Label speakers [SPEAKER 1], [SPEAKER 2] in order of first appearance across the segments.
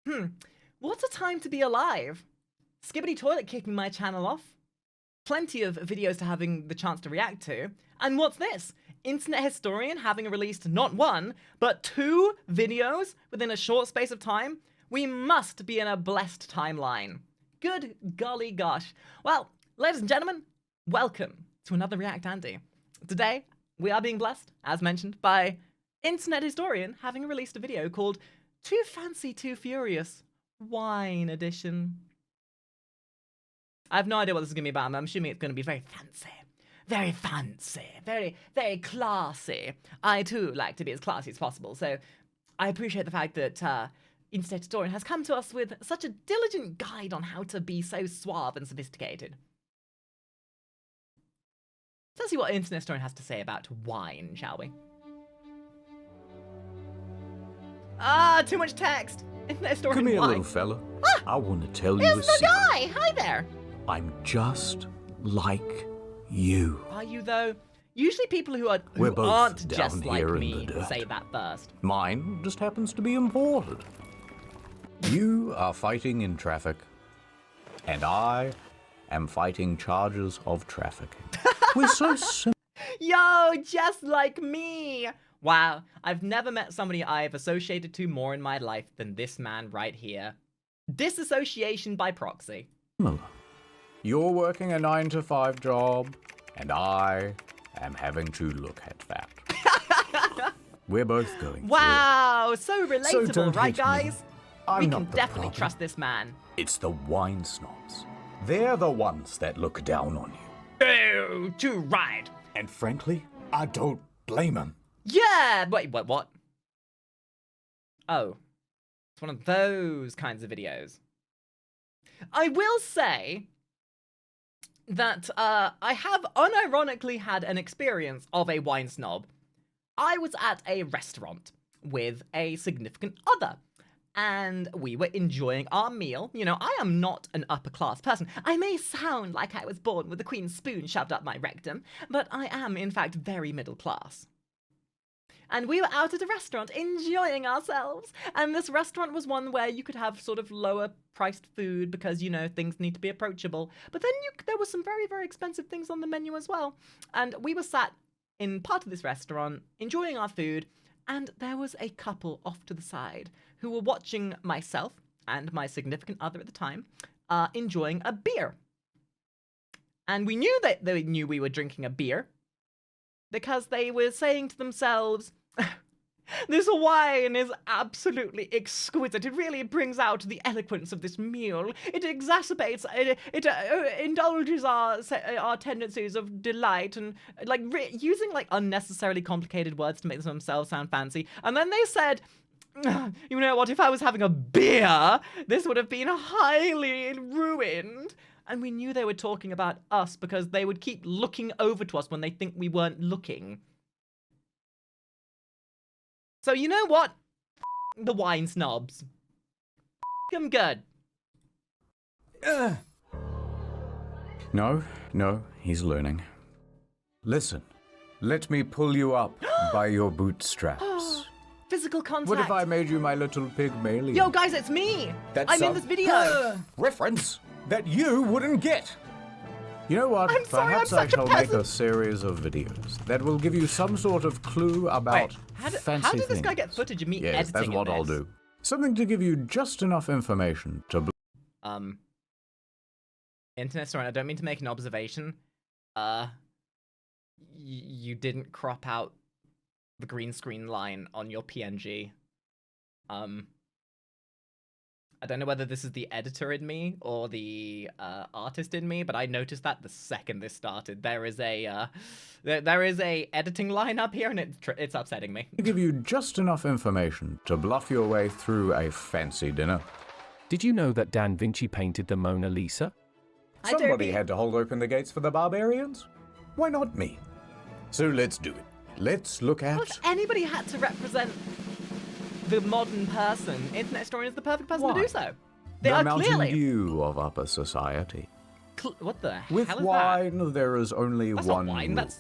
[SPEAKER 1] What a time to be alive. Skibbity Toilet kicking my channel off. Plenty of videos to having the chance to react to. And what's this? Internet Historian having released not one, but 2 videos within a short space of time? We must be in a blessed timeline. Good golly gosh. Well, ladies and gentlemen, welcome to another React Andy. Today, we are being blessed, as mentioned, by Internet Historian having released a video called Too Fancy, Too Furious, Wine Edition. I have no idea what this is going to be about. I'm assuming it's going to be very fancy, very classy. I, too, like to be as classy as possible, so I appreciate the fact that Internet Historian has come to us with such a diligent guide on how to be so suave and sophisticated. Let's see what Internet Historian has to say about wine, shall we? Ah, too much text. Internet Historian,
[SPEAKER 2] come here,
[SPEAKER 1] wine.
[SPEAKER 2] little fella.
[SPEAKER 1] Ah,
[SPEAKER 2] I want to tell you a
[SPEAKER 1] here's the
[SPEAKER 2] secret.
[SPEAKER 1] guy. Hi there.
[SPEAKER 2] I'm just like you.
[SPEAKER 1] Are you though? Usually people who
[SPEAKER 2] We're both
[SPEAKER 1] aren't
[SPEAKER 2] down
[SPEAKER 1] just like
[SPEAKER 2] here in
[SPEAKER 1] me
[SPEAKER 2] the dirt.
[SPEAKER 1] say that first.
[SPEAKER 2] Mine just happens to be imported. You are fighting in traffic, and I am fighting charges of trafficking. We're so simple.
[SPEAKER 1] Yo, just like me. Wow, I've never met somebody I've associated to more in my life than this man right here. Disassociation by proxy.
[SPEAKER 2] You're working a 9-to-5 job, and I am having to look at that. We're both going
[SPEAKER 1] Wow, so relatable,
[SPEAKER 2] don't
[SPEAKER 1] right,
[SPEAKER 2] hate me.
[SPEAKER 1] guys?
[SPEAKER 2] I'm
[SPEAKER 1] We
[SPEAKER 2] not
[SPEAKER 1] can
[SPEAKER 2] the
[SPEAKER 1] definitely
[SPEAKER 2] problem.
[SPEAKER 1] trust this man.
[SPEAKER 2] It's the wine snobs. They're the ones that look down on you.
[SPEAKER 1] Oh, too right.
[SPEAKER 2] And frankly, I don't blame them.
[SPEAKER 1] Yeah, wait, what? Oh, it's one of those kinds of videos. I will say that I have unironically had an experience of a wine snob. I was at a restaurant with a significant other, and we were enjoying our meal. You know, I am not an upper-class person. I may sound like I was born with a queen's spoon shoved up my rectum, but I am, in fact, very middle-class. And we were out at a restaurant enjoying ourselves. And this restaurant was one where you could have sort of lower priced food because, you know, things need to be approachable. But then there were some very, very expensive things on the menu as well. And we were sat in part of this restaurant enjoying our food. And there was a couple off to the side who were watching myself and my significant other at the time enjoying a beer. And we knew that they knew we were drinking a beer because they were saying to themselves, this wine is absolutely exquisite. It really brings out the eloquence of this meal. It exacerbates, it indulges our tendencies of delight and like using like unnecessarily complicated words to make themselves sound fancy. And then they said, you know what, if I was having a beer, this would have been highly ruined. And we knew they were talking about us because they would keep looking over to us when they think we weren't looking. So you know what? The wine snobs. I'm good.
[SPEAKER 2] No, he's learning. Listen, let me pull you up by your bootstraps.
[SPEAKER 1] Physical contact.
[SPEAKER 2] What if I made you my little pygmalion?
[SPEAKER 1] Yo, guys, it's me.
[SPEAKER 2] That's
[SPEAKER 1] I'm in
[SPEAKER 2] a
[SPEAKER 1] this video.
[SPEAKER 2] reference that you wouldn't get. You know what?
[SPEAKER 1] I'm sorry,
[SPEAKER 2] Perhaps
[SPEAKER 1] I'm
[SPEAKER 2] I
[SPEAKER 1] such a
[SPEAKER 2] shall make
[SPEAKER 1] peasant.
[SPEAKER 2] a series of videos that will give you some sort of clue about
[SPEAKER 1] Wait,
[SPEAKER 2] fancy
[SPEAKER 1] how did this guy
[SPEAKER 2] things.
[SPEAKER 1] get footage of me
[SPEAKER 2] Yes,
[SPEAKER 1] editing
[SPEAKER 2] that's what
[SPEAKER 1] in
[SPEAKER 2] I'll
[SPEAKER 1] this?
[SPEAKER 2] do. Something to give you just enough information to.
[SPEAKER 1] Internet Story, I don't mean to make an observation. You didn't crop out the green screen line on your PNG. I don't know whether this is the editor in me or the artist in me, but I noticed that the second this started. There is a editing line up here, and it's upsetting me.
[SPEAKER 2] To give you just enough information to bluff your way through a fancy dinner.
[SPEAKER 3] Did you know that Da Vinci painted the Mona Lisa?
[SPEAKER 2] Somebody had to hold open the gates for the barbarians. Why not me? So let's do it. Let's look
[SPEAKER 1] Well,
[SPEAKER 2] at.
[SPEAKER 1] if anybody had to represent the modern person, Internet Historian is the perfect person to
[SPEAKER 2] Why?
[SPEAKER 1] do so. They
[SPEAKER 2] the
[SPEAKER 1] are
[SPEAKER 2] Mountain
[SPEAKER 1] clearly.
[SPEAKER 2] Dew of upper society.
[SPEAKER 1] What the
[SPEAKER 2] With
[SPEAKER 1] hell is that?
[SPEAKER 2] wine, there is only
[SPEAKER 1] That's
[SPEAKER 2] one
[SPEAKER 1] not wine,
[SPEAKER 2] rule.
[SPEAKER 1] that's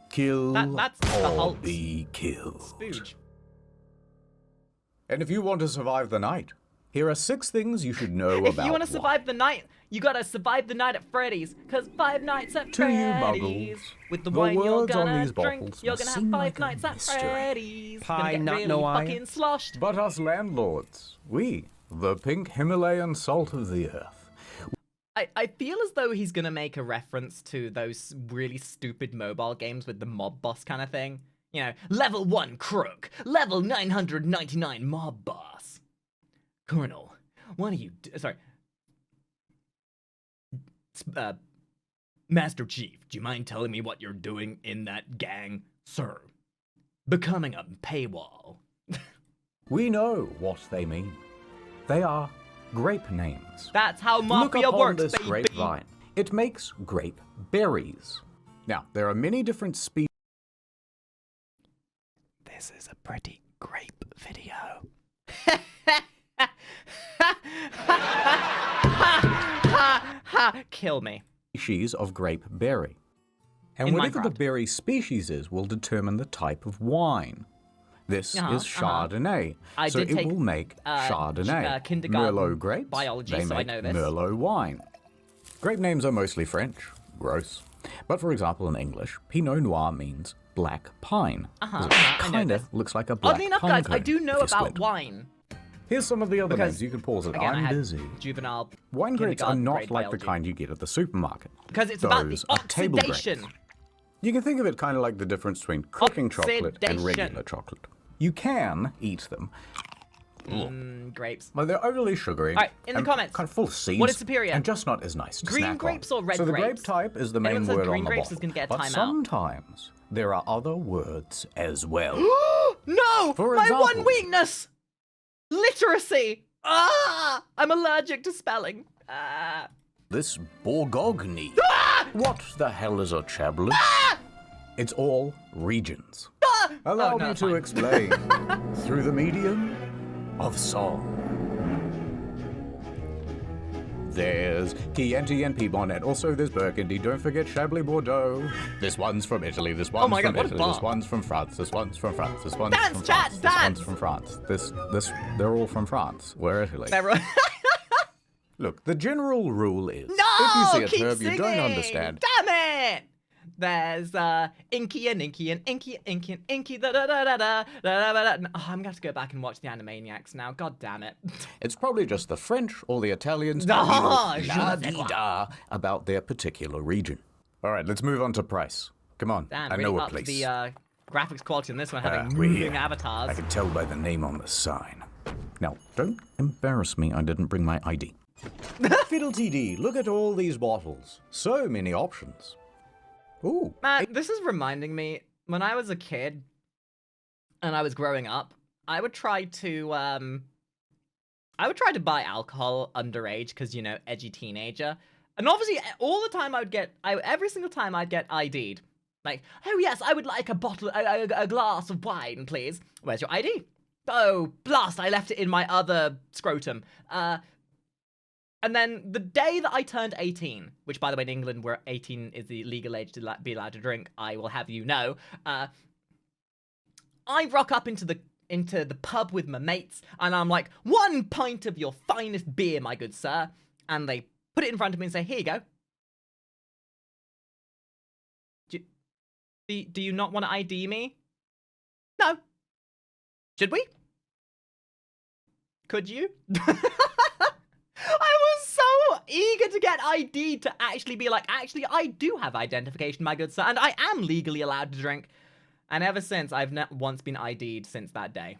[SPEAKER 2] Kill
[SPEAKER 1] that's the
[SPEAKER 2] or
[SPEAKER 1] Hulk's
[SPEAKER 2] be killed.
[SPEAKER 1] spooge.
[SPEAKER 2] And if you want to survive the night, Here are 6 things you should know
[SPEAKER 1] If
[SPEAKER 2] about
[SPEAKER 1] you want to
[SPEAKER 2] wine.
[SPEAKER 1] survive the night, you gotta survive the night at Freddy's. Cause 5 nights at
[SPEAKER 2] To you
[SPEAKER 1] Freddy's.
[SPEAKER 2] muggles,
[SPEAKER 1] With the
[SPEAKER 2] the
[SPEAKER 1] wine you're
[SPEAKER 2] words on
[SPEAKER 1] gonna
[SPEAKER 2] these
[SPEAKER 1] drink,
[SPEAKER 2] bottles
[SPEAKER 1] you're
[SPEAKER 2] must
[SPEAKER 1] gonna have
[SPEAKER 2] seem
[SPEAKER 1] 5
[SPEAKER 2] like a
[SPEAKER 1] nights at
[SPEAKER 2] mystery.
[SPEAKER 1] Freddy's.
[SPEAKER 3] Pie,
[SPEAKER 1] Gonna get
[SPEAKER 3] nut,
[SPEAKER 1] really
[SPEAKER 3] no iron.
[SPEAKER 1] fucking sloshed.
[SPEAKER 2] But us landlords, we, the pink Himalayan salt of the earth.
[SPEAKER 1] I feel as though he's gonna make a reference to those really stupid mobile games with the mob boss kind of thing. You know, level 1 crook, level 999 mob boss. Colonel, what are you sorry. Master Chief, do you mind telling me what you're doing in that gang? Sir, becoming a paywall.
[SPEAKER 2] We know what they mean. They are grape names.
[SPEAKER 1] That's how
[SPEAKER 2] Look
[SPEAKER 1] Mafia
[SPEAKER 2] upon
[SPEAKER 1] works,
[SPEAKER 2] this
[SPEAKER 1] baby.
[SPEAKER 2] grapevine. It makes grape berries. Now, there are many different species.
[SPEAKER 1] This is a pretty grape video. Kill me.
[SPEAKER 2] Of grape berry. And
[SPEAKER 1] In
[SPEAKER 2] whatever the
[SPEAKER 1] Minecraft.
[SPEAKER 2] berry species is will determine the type of wine. This is Chardonnay,
[SPEAKER 1] I
[SPEAKER 2] so
[SPEAKER 1] did
[SPEAKER 2] it
[SPEAKER 1] take,
[SPEAKER 2] will make Chardonnay.
[SPEAKER 1] kindergarten
[SPEAKER 2] Merlot grapes,
[SPEAKER 1] biology,
[SPEAKER 2] they
[SPEAKER 1] so I
[SPEAKER 2] make
[SPEAKER 1] know this.
[SPEAKER 2] Merlot wine. Grape names are mostly French. Gross. But for example, in English, Pinot Noir means black pine.
[SPEAKER 1] I know
[SPEAKER 2] Kind
[SPEAKER 1] this.
[SPEAKER 2] of looks like a black
[SPEAKER 1] Oddly enough,
[SPEAKER 2] pine
[SPEAKER 1] guys, I
[SPEAKER 2] cone
[SPEAKER 1] do know
[SPEAKER 2] if you
[SPEAKER 1] about
[SPEAKER 2] squint.
[SPEAKER 1] wine.
[SPEAKER 2] Here's some of the other
[SPEAKER 1] Because,
[SPEAKER 2] names. You can pause it.
[SPEAKER 1] Again, I
[SPEAKER 2] I'm
[SPEAKER 1] had
[SPEAKER 2] busy.
[SPEAKER 1] juvenile
[SPEAKER 2] Wine grapes are
[SPEAKER 1] kindergarten
[SPEAKER 2] not
[SPEAKER 1] grade
[SPEAKER 2] like the
[SPEAKER 1] biology.
[SPEAKER 2] kind you get at the supermarket.
[SPEAKER 1] Because it's about the
[SPEAKER 2] Those are table grapes.
[SPEAKER 1] oxidation.
[SPEAKER 2] You can think of it kind of like the difference between cooking chocolate and
[SPEAKER 1] Oxidation.
[SPEAKER 2] regular chocolate. You can eat them,
[SPEAKER 1] Grapes.
[SPEAKER 2] but they're overly sugary.
[SPEAKER 1] Alright, in the
[SPEAKER 2] and
[SPEAKER 1] comments,
[SPEAKER 2] kind of full of seeds.
[SPEAKER 1] what is superior?
[SPEAKER 2] And just not as nice to
[SPEAKER 1] Green
[SPEAKER 2] snack
[SPEAKER 1] grapes
[SPEAKER 2] on.
[SPEAKER 1] or red
[SPEAKER 2] So the grape
[SPEAKER 1] grapes?
[SPEAKER 2] type is the
[SPEAKER 1] Anyone
[SPEAKER 2] main
[SPEAKER 1] says
[SPEAKER 2] word
[SPEAKER 1] green
[SPEAKER 2] on the
[SPEAKER 1] grapes
[SPEAKER 2] bottle.
[SPEAKER 1] is gonna get a
[SPEAKER 2] But
[SPEAKER 1] timeout.
[SPEAKER 2] sometimes there are other words as well.
[SPEAKER 1] No!
[SPEAKER 2] For
[SPEAKER 1] My
[SPEAKER 2] example-
[SPEAKER 1] one weakness! Literacy! Ah! I'm allergic to spelling. Ah.
[SPEAKER 2] This Bourgogne. What the hell is a chablis? It's all regions. Allow
[SPEAKER 1] Oh, no,
[SPEAKER 2] me
[SPEAKER 1] it's
[SPEAKER 2] to
[SPEAKER 1] fine.
[SPEAKER 2] explain through the medium of song. There's Chianti and Piedmont, also there's Burgundy. Don't forget Chablis Bordeaux. This one's from Italy. This one's
[SPEAKER 1] my God,
[SPEAKER 2] from
[SPEAKER 1] what a
[SPEAKER 2] Italy.
[SPEAKER 1] bar.
[SPEAKER 2] This one's from France. This one's from France. This one's
[SPEAKER 1] Dance,
[SPEAKER 2] from
[SPEAKER 1] chat,
[SPEAKER 2] France. This one's
[SPEAKER 1] dance.
[SPEAKER 2] from France. They're all from France. We're Italy.
[SPEAKER 1] Everyone-
[SPEAKER 2] Look, the general rule is
[SPEAKER 1] No!
[SPEAKER 2] if you see a
[SPEAKER 1] Keep
[SPEAKER 2] term you don't
[SPEAKER 1] singing!
[SPEAKER 2] understand,
[SPEAKER 1] Damn it! There's Inky and Inky and Inky and Inky and Inky da da da da da da da da. Oh, I'm gonna have to go back and watch the Animaniacs now. God damn it.
[SPEAKER 2] it's probably just the French or the Italians
[SPEAKER 1] No,
[SPEAKER 2] talking
[SPEAKER 1] je ne sais
[SPEAKER 2] la-di-da about their particular region. All right, let's move on to price. Come on,
[SPEAKER 1] Damn,
[SPEAKER 2] I
[SPEAKER 1] really
[SPEAKER 2] know a
[SPEAKER 1] up
[SPEAKER 2] place.
[SPEAKER 1] the graphics quality in this one, having
[SPEAKER 2] we're
[SPEAKER 1] moving
[SPEAKER 2] here. I
[SPEAKER 1] avatars.
[SPEAKER 2] can tell by the name on the sign. Now, don't embarrass me, I didn't bring my ID. Fiddle TD, look at all these bottles. So many options. Ooh,
[SPEAKER 1] Man, this is reminding me, when I was a kid and I was growing up, I would try to buy alcohol underage because, you know, edgy teenager. And obviously, all the time every single time I'd get ID'd. Like, oh yes, I would like a bottle, a glass of wine, please. Where's your ID? Oh, blast, I left it in my other scrotum. And then the day that I turned 18, which by the way in England where 18 is the legal age to be allowed to drink, I will have you know, I rock up into the pub with my mates, and I'm like, 1 pint of your finest beer, my good sir. And they put it in front of me and say, here you go. Do you not want to ID me? No. Should we? Could you? I was so eager to get ID to actually be like, actually, I do have identification, my good sir, and I am legally allowed to drink. And ever since, I've not once been ID'd since that day.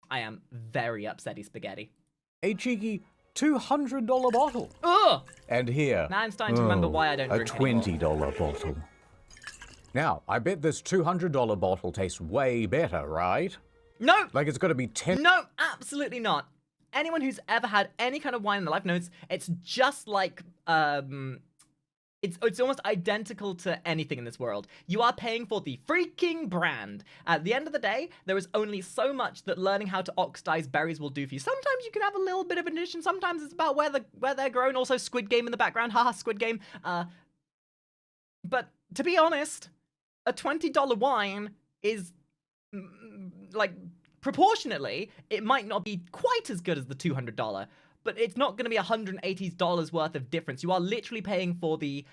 [SPEAKER 1] I am very upsetty spaghetti.
[SPEAKER 2] a cheeky $200 bottle.
[SPEAKER 1] Ugh!
[SPEAKER 2] And here,
[SPEAKER 1] Now I'm starting to remember why I don't
[SPEAKER 2] a
[SPEAKER 1] drink anymore.
[SPEAKER 2] $20 bottle. Now, I bet this $200 bottle tastes way better, right?
[SPEAKER 1] No!
[SPEAKER 2] Like it's got to be 10.
[SPEAKER 1] No, absolutely not. Anyone who's ever had any kind of wine in their life knows it's just like, it's almost identical to anything in this world. You are paying for the freaking brand. At the end of the day, there is only so much that learning how to oxidize berries will do for you. Sometimes you can have a little bit of an addition. Sometimes it's about where they're grown. Also, Squid Game in the background. Haha, Squid Game. But to be honest, a $20 wine is like proportionately, it might not be quite as good as the $200, but it's not going to be $180 worth of difference. You are literally paying for the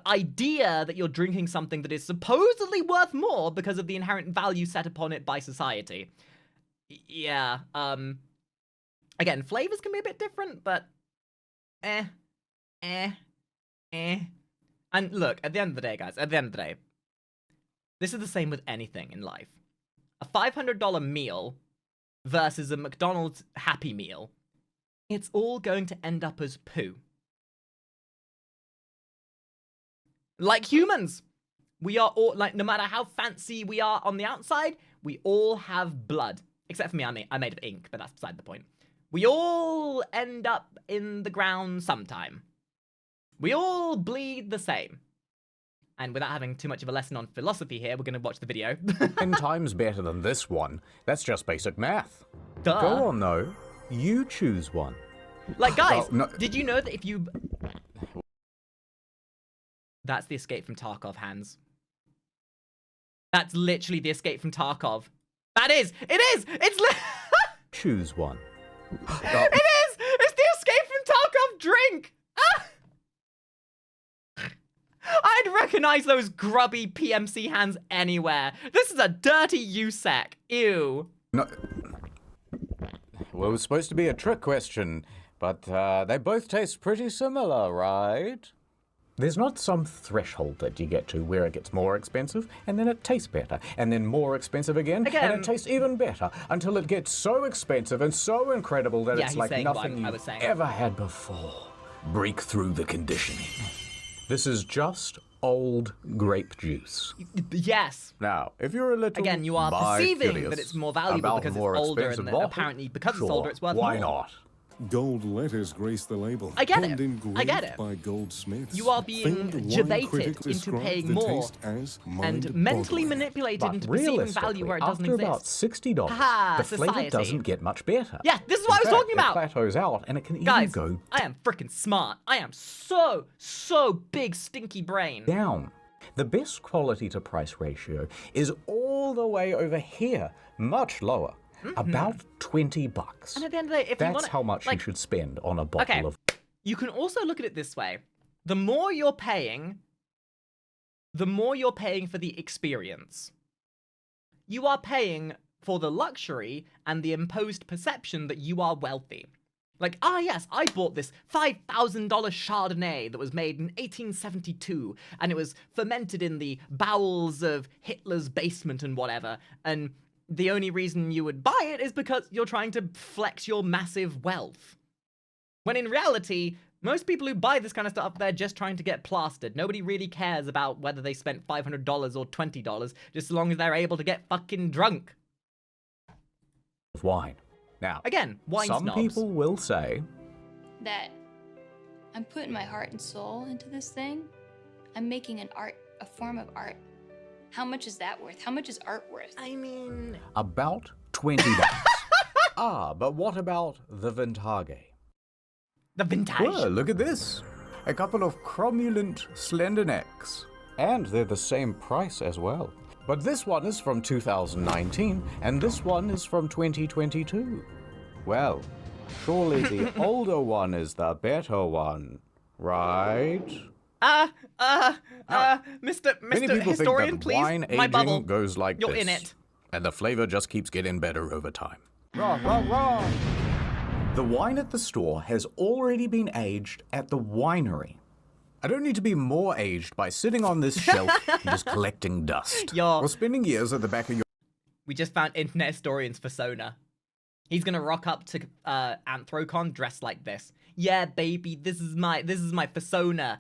[SPEAKER 1] idea that you're drinking something that is supposedly worth more because of the inherent value set upon it by society. Yeah, again, flavors can be a bit different, but And look, at the end of the day, guys, at the end of the day, this is the same with anything in life. A $500 meal versus a McDonald's Happy Meal, it's all going to end up as poo. Like humans, we are all, like, no matter how fancy we are on the outside, we all have blood. Except for me, I'm made of ink, but that's beside the point. We all end up in the ground sometime. We all bleed the same. And without having too much of a lesson on philosophy here, we're going to watch the video.
[SPEAKER 2] 10 times better than this one. That's just basic math.
[SPEAKER 1] Duh.
[SPEAKER 2] Go on, though. You choose one.
[SPEAKER 1] Like, guys,
[SPEAKER 2] Oh, no.
[SPEAKER 1] did you know that if you... That's the Escape from Tarkov, Hans. That's literally the Escape from Tarkov. That is! It is! It's
[SPEAKER 2] Choose one.
[SPEAKER 1] It is! It's the Escape from Tarkov drink! Ah! I'd recognize those grubby PMC hands anywhere. This is a dirty USEC. Ew.
[SPEAKER 2] No. Well, it was supposed to be a trick question, but they both taste pretty similar, right? There's not some threshold that you get to where it gets more expensive, and then it tastes better, and then more expensive again, and it tastes even better, until it gets so expensive and so incredible that it's like nothing you've ever had before. Break through the conditioning. This is just old grape juice.
[SPEAKER 1] Yes.
[SPEAKER 2] Now, if you're a little
[SPEAKER 1] Again, you are perceiving that it's more valuable because it's older, and apparently because it's older, it's worth more.
[SPEAKER 2] Why not?
[SPEAKER 4] Gold letters grace the label.
[SPEAKER 1] I get it.
[SPEAKER 4] Engraved
[SPEAKER 1] I get it.
[SPEAKER 4] By goldsmiths.
[SPEAKER 1] You are being jebaited into paying more and mentally manipulated into perceiving value where it doesn't exist.
[SPEAKER 2] After about $60, the flavor doesn't get much better.
[SPEAKER 1] Yeah, this is what I was talking about.
[SPEAKER 2] It plateaus out, and it can
[SPEAKER 1] Guys,
[SPEAKER 2] even go
[SPEAKER 1] I am freaking smart. I am so big stinky brain.
[SPEAKER 2] down. The best quality to price ratio is all the way over here, much lower. About $20.
[SPEAKER 1] And at the end of the day, if you want
[SPEAKER 2] That's how much you should spend on a bottle of...
[SPEAKER 1] You can also look at it this way. The more you're paying for the experience. You are paying for the luxury and the imposed perception that you are wealthy. Like, yes, I bought this $5,000 Chardonnay that was made in 1872, and it was fermented in the bowels of Hitler's basement and whatever, and the only reason you would buy it is because you're trying to flex your massive wealth. When in reality, most people who buy this kind of stuff, they're just trying to get plastered. Nobody really cares about whether they spent $500 or $20, just as long as they're able to get fucking drunk.
[SPEAKER 2] Wine. Now,
[SPEAKER 1] again, wine
[SPEAKER 2] some
[SPEAKER 1] snobs.
[SPEAKER 2] people will say
[SPEAKER 5] that I'm putting my heart and soul into this thing. I'm making an art, a form of art. How much is that worth? How much is art worth?
[SPEAKER 1] I mean...
[SPEAKER 2] about $20. But what about the vintage?
[SPEAKER 1] The vintage.
[SPEAKER 2] Well, look at this. A couple of cromulent slender necks. And they're the same price as well. But this one is from 2019, and this one is from 2022. Well, surely the older one is the better one, right?
[SPEAKER 1] Mr.
[SPEAKER 2] Many people
[SPEAKER 1] Historian,
[SPEAKER 2] think that
[SPEAKER 1] please,
[SPEAKER 2] wine
[SPEAKER 1] my
[SPEAKER 2] aging
[SPEAKER 1] bubble.
[SPEAKER 2] goes like
[SPEAKER 1] You're
[SPEAKER 2] this,
[SPEAKER 1] in it.
[SPEAKER 2] and the flavor just keeps getting better over time. Wrong. The wine at the store has already been aged at the winery. I don't need to be more aged by sitting on this shelf and just collecting dust. Or spending years at the back of your...
[SPEAKER 1] We just found Internet Historian's persona. He's gonna rock up to Anthrocon dressed like this. Yeah, baby, this is my persona.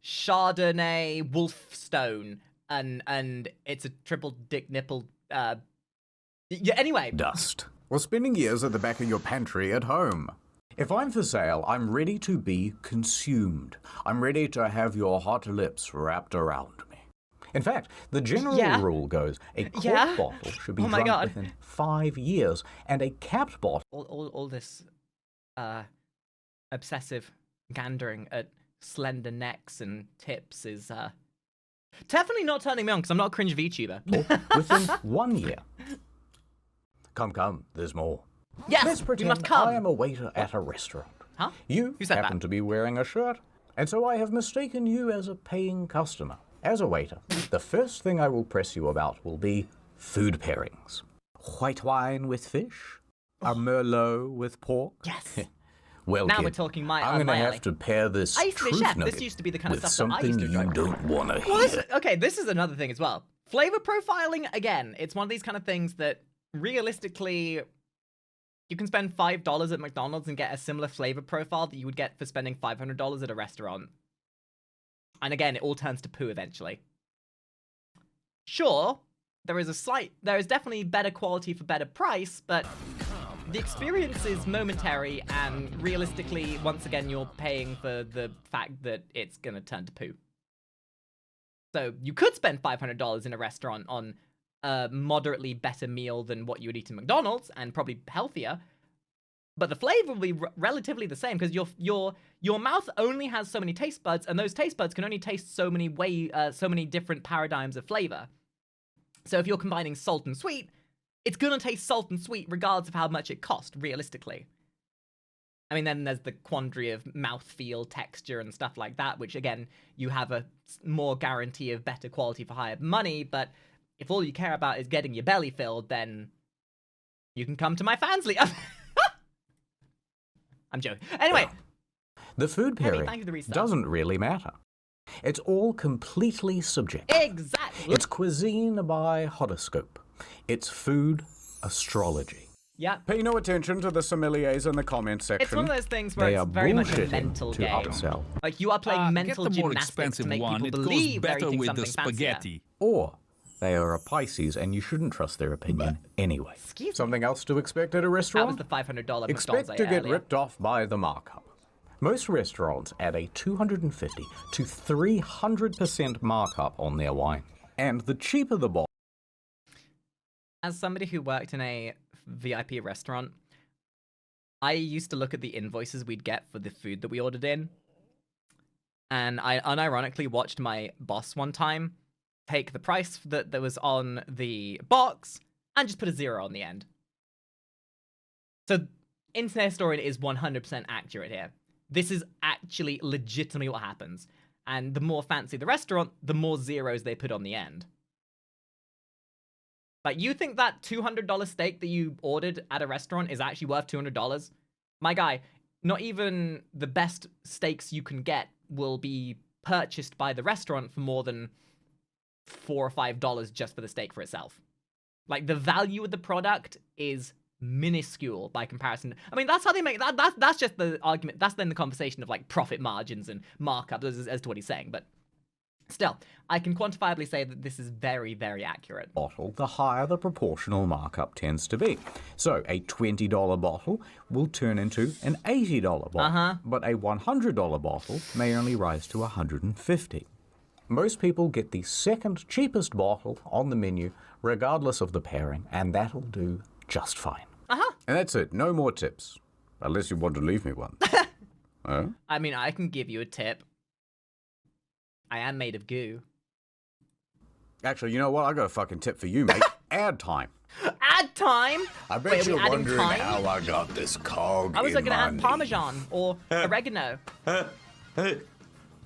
[SPEAKER 1] Chardonnay Wolfstone, and it's a triple dick nipple. Yeah. Anyway.
[SPEAKER 2] Dust. Or spending years at the back of your pantry at home. If I'm for sale, I'm ready to be consumed. I'm ready to have your hot lips wrapped around me. In fact, the general rule goes a cork bottle should be drunk within 5 years, and a capped bottle...
[SPEAKER 1] All this obsessive gandering at slender necks and tips is Definitely not turning me on because I'm not a cringe VTuber.
[SPEAKER 2] Or within 1 year. Come, there's more.
[SPEAKER 1] Yes,
[SPEAKER 2] Let's
[SPEAKER 1] we
[SPEAKER 2] pretend
[SPEAKER 1] must come.
[SPEAKER 2] I am a waiter at a restaurant.
[SPEAKER 1] Huh?
[SPEAKER 2] You
[SPEAKER 1] Who said
[SPEAKER 2] happen
[SPEAKER 1] that?
[SPEAKER 2] to be wearing a shirt, and so I have mistaken you as a paying customer. As a waiter, the first thing I will press you about will be food pairings. White wine with fish? A Merlot with pork?
[SPEAKER 1] Yes.
[SPEAKER 2] Well,
[SPEAKER 1] Now
[SPEAKER 2] kid,
[SPEAKER 1] we're talking my
[SPEAKER 2] I'm
[SPEAKER 1] my
[SPEAKER 2] gonna
[SPEAKER 1] alley.
[SPEAKER 2] have to pair this
[SPEAKER 1] I used to be a
[SPEAKER 2] truth
[SPEAKER 1] chef. This
[SPEAKER 2] nugget
[SPEAKER 1] used to be the kind of
[SPEAKER 2] with
[SPEAKER 1] stuff that I
[SPEAKER 2] something
[SPEAKER 1] used to
[SPEAKER 2] you
[SPEAKER 1] enjoy.
[SPEAKER 2] don't want to
[SPEAKER 1] Well,
[SPEAKER 2] hear.
[SPEAKER 1] this is another thing as well. Flavor profiling, again, it's one of these kind of things that realistically, you can spend $5 at McDonald's and get a similar flavor profile that you would get for spending $500 at a restaurant. And again, it all turns to poo eventually. Sure, there is definitely better quality for better price, but the experience is momentary, and realistically, once again, you're paying for the fact that it's gonna turn to poo. So you could spend $500 in a restaurant on a moderately better meal than what you would eat in McDonald's, and probably healthier. But the flavor will be relatively the same because your mouth only has so many taste buds, and those taste buds can only taste so many different paradigms of flavor. So if you're combining salt and sweet, it's gonna taste salt and sweet regardless of how much it cost, realistically. I mean, then there's the quandary of mouthfeel, texture, and stuff like that, which again, you have a more guarantee of better quality for higher money, but if all you care about is getting your belly filled, then you can come to my Fansly. I'm joking. Anyway.
[SPEAKER 2] The food
[SPEAKER 1] Henry,
[SPEAKER 2] pairing
[SPEAKER 1] thank you for the resub.
[SPEAKER 2] doesn't really matter. It's all completely subjective.
[SPEAKER 1] Exactly.
[SPEAKER 2] It's cuisine by horoscope. It's food astrology.
[SPEAKER 1] Yeah.
[SPEAKER 2] Pay no attention to the sommeliers in the comment section.
[SPEAKER 1] It's one of those things where
[SPEAKER 2] They
[SPEAKER 1] it's
[SPEAKER 2] are
[SPEAKER 1] very much a
[SPEAKER 2] bullshitting
[SPEAKER 1] mental
[SPEAKER 2] to
[SPEAKER 1] game.
[SPEAKER 2] upsell.
[SPEAKER 1] Like, you are playing mental
[SPEAKER 6] get the more
[SPEAKER 1] gymnastics
[SPEAKER 6] expensive
[SPEAKER 1] to make
[SPEAKER 6] one.
[SPEAKER 1] people
[SPEAKER 6] It goes
[SPEAKER 1] believe they're
[SPEAKER 6] better
[SPEAKER 1] eating
[SPEAKER 6] with
[SPEAKER 1] something
[SPEAKER 6] the
[SPEAKER 1] fancier.
[SPEAKER 6] spaghetti.
[SPEAKER 2] Or they are a Pisces and you shouldn't trust their opinion anyway.
[SPEAKER 1] Excuse me.
[SPEAKER 2] Something else to expect at a
[SPEAKER 1] That
[SPEAKER 2] restaurant?
[SPEAKER 1] was the $500 McDonald's
[SPEAKER 2] Expect
[SPEAKER 1] I
[SPEAKER 2] to
[SPEAKER 1] ate
[SPEAKER 2] get
[SPEAKER 1] earlier.
[SPEAKER 2] ripped off by the markup. Most restaurants add a 250 to 300% markup on their wine. And the cheaper the bottle,
[SPEAKER 1] As somebody who worked in a VIP restaurant, I used to look at the invoices we'd get for the food that we ordered in. And I unironically watched my boss one time take the price that was on the box and just put a 0 on the end. So, Internet Historian is 100% accurate here. This is actually legitimately what happens. And the more fancy the restaurant, the more zeros they put on the end. Like, you think that $200 steak that you ordered at a restaurant is actually worth $200? My guy, not even the best steaks you can get will be purchased by the restaurant for more than $4 or $5 just for the steak for itself. Like, the value of the product is minuscule by comparison. I mean, that's how they make that. That's just the argument. That's then the conversation of like profit margins and markups as to what he's saying. But still, I can quantifiably say that this is very, very accurate.
[SPEAKER 2] the higher the proportional markup tends to be. So a $20 bottle will turn into an $80 bottle, but a $100 bottle may only rise to $150. Most people get the second cheapest bottle on the menu, regardless of the pairing, and that'll do just fine. And that's it. No more tips. Unless you want to leave me one.
[SPEAKER 1] I mean, I can give you a tip. I am made of goo.
[SPEAKER 2] Actually, you know what? I got a fucking tip for you, mate. Ad time.
[SPEAKER 1] Add time?
[SPEAKER 2] I bet
[SPEAKER 1] Wait, are we
[SPEAKER 2] you're
[SPEAKER 1] adding
[SPEAKER 2] wondering
[SPEAKER 1] time?
[SPEAKER 2] how I got this cog
[SPEAKER 1] I was
[SPEAKER 2] in
[SPEAKER 1] looking
[SPEAKER 2] my
[SPEAKER 1] at
[SPEAKER 2] knee.
[SPEAKER 1] Parmesan or oregano.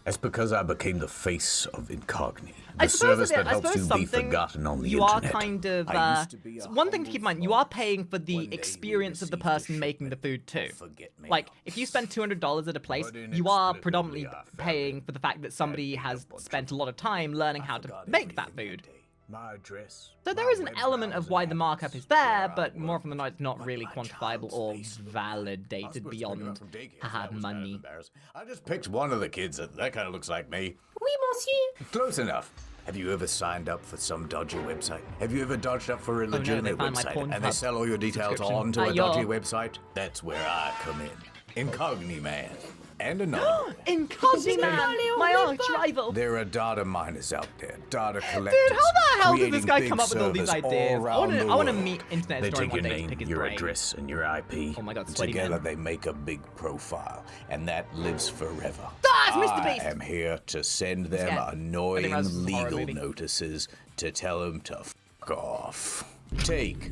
[SPEAKER 2] That's because I became the face of Incognito,
[SPEAKER 1] I
[SPEAKER 2] the
[SPEAKER 1] suppose
[SPEAKER 2] service that helps you be
[SPEAKER 1] something
[SPEAKER 2] forgotten on the
[SPEAKER 1] you
[SPEAKER 2] internet.
[SPEAKER 1] are kind of.
[SPEAKER 2] I used to be a
[SPEAKER 1] One thing to keep in mind: you are paying for
[SPEAKER 2] One
[SPEAKER 1] the
[SPEAKER 2] day
[SPEAKER 1] experience
[SPEAKER 2] we
[SPEAKER 1] of the
[SPEAKER 2] received a
[SPEAKER 1] person making the food too.
[SPEAKER 2] forget-me-nots.
[SPEAKER 1] Like, if you spend $200 at a place,
[SPEAKER 2] But
[SPEAKER 1] you are
[SPEAKER 2] inexplicably
[SPEAKER 1] predominantly
[SPEAKER 2] I found
[SPEAKER 1] paying
[SPEAKER 2] it.
[SPEAKER 1] for the fact that somebody
[SPEAKER 2] Had been a
[SPEAKER 1] has
[SPEAKER 2] bunch
[SPEAKER 1] spent a
[SPEAKER 2] of
[SPEAKER 1] lot of time learning how to make that
[SPEAKER 2] Everything
[SPEAKER 1] food.
[SPEAKER 2] day. My address,
[SPEAKER 1] So there
[SPEAKER 2] my
[SPEAKER 1] is an
[SPEAKER 2] web
[SPEAKER 1] element of
[SPEAKER 2] browser
[SPEAKER 1] why the markup
[SPEAKER 2] address,
[SPEAKER 1] is there,
[SPEAKER 2] where I
[SPEAKER 1] but more
[SPEAKER 2] work,
[SPEAKER 1] often than not, it's not
[SPEAKER 2] what
[SPEAKER 1] really
[SPEAKER 2] my
[SPEAKER 1] quantifiable
[SPEAKER 2] child's
[SPEAKER 1] or
[SPEAKER 2] face looked like. I was
[SPEAKER 1] validated
[SPEAKER 2] supposed to pick it
[SPEAKER 1] beyond
[SPEAKER 2] up from daycare, so
[SPEAKER 1] haha
[SPEAKER 2] that was kind of
[SPEAKER 1] money.
[SPEAKER 2] embarrassing. I just picked one of the kids that kind of looks like me.
[SPEAKER 7] Oui, monsieur.
[SPEAKER 2] Close enough. Have you ever signed up for some dodgy website? Have you ever dodged up for a legitimate
[SPEAKER 1] found my
[SPEAKER 2] website and they
[SPEAKER 1] Pornhub
[SPEAKER 2] sell all your details
[SPEAKER 1] subscription.
[SPEAKER 2] onto a
[SPEAKER 1] Hi,
[SPEAKER 2] dodgy
[SPEAKER 1] y'all.
[SPEAKER 2] website? That's where I come in. Incogni man. And another.
[SPEAKER 1] Incogni man, my arch rival.
[SPEAKER 2] There are data miners out there, data collectors.
[SPEAKER 1] Dude, how the hell did this
[SPEAKER 2] creating
[SPEAKER 1] guy
[SPEAKER 2] big
[SPEAKER 1] come up with all these
[SPEAKER 2] servers
[SPEAKER 1] ideas?
[SPEAKER 2] all
[SPEAKER 1] I wanna-
[SPEAKER 2] around the
[SPEAKER 1] I wanna
[SPEAKER 2] world.
[SPEAKER 1] meet Internet
[SPEAKER 2] They
[SPEAKER 1] Historian
[SPEAKER 2] take
[SPEAKER 1] one
[SPEAKER 2] your
[SPEAKER 1] day to
[SPEAKER 2] name,
[SPEAKER 1] pick his
[SPEAKER 2] your
[SPEAKER 1] brain.
[SPEAKER 2] address, and your IP.
[SPEAKER 1] Oh my God,
[SPEAKER 2] and
[SPEAKER 1] sweaty
[SPEAKER 2] together
[SPEAKER 1] man.
[SPEAKER 2] they make a big profile, and that lives forever.
[SPEAKER 1] Ah, That's Mr.
[SPEAKER 2] I
[SPEAKER 1] Beast.
[SPEAKER 2] am here to send them
[SPEAKER 1] scared. I think
[SPEAKER 2] annoying
[SPEAKER 1] that was a horror
[SPEAKER 2] legal
[SPEAKER 1] movie.
[SPEAKER 2] notices to tell them to f off. Take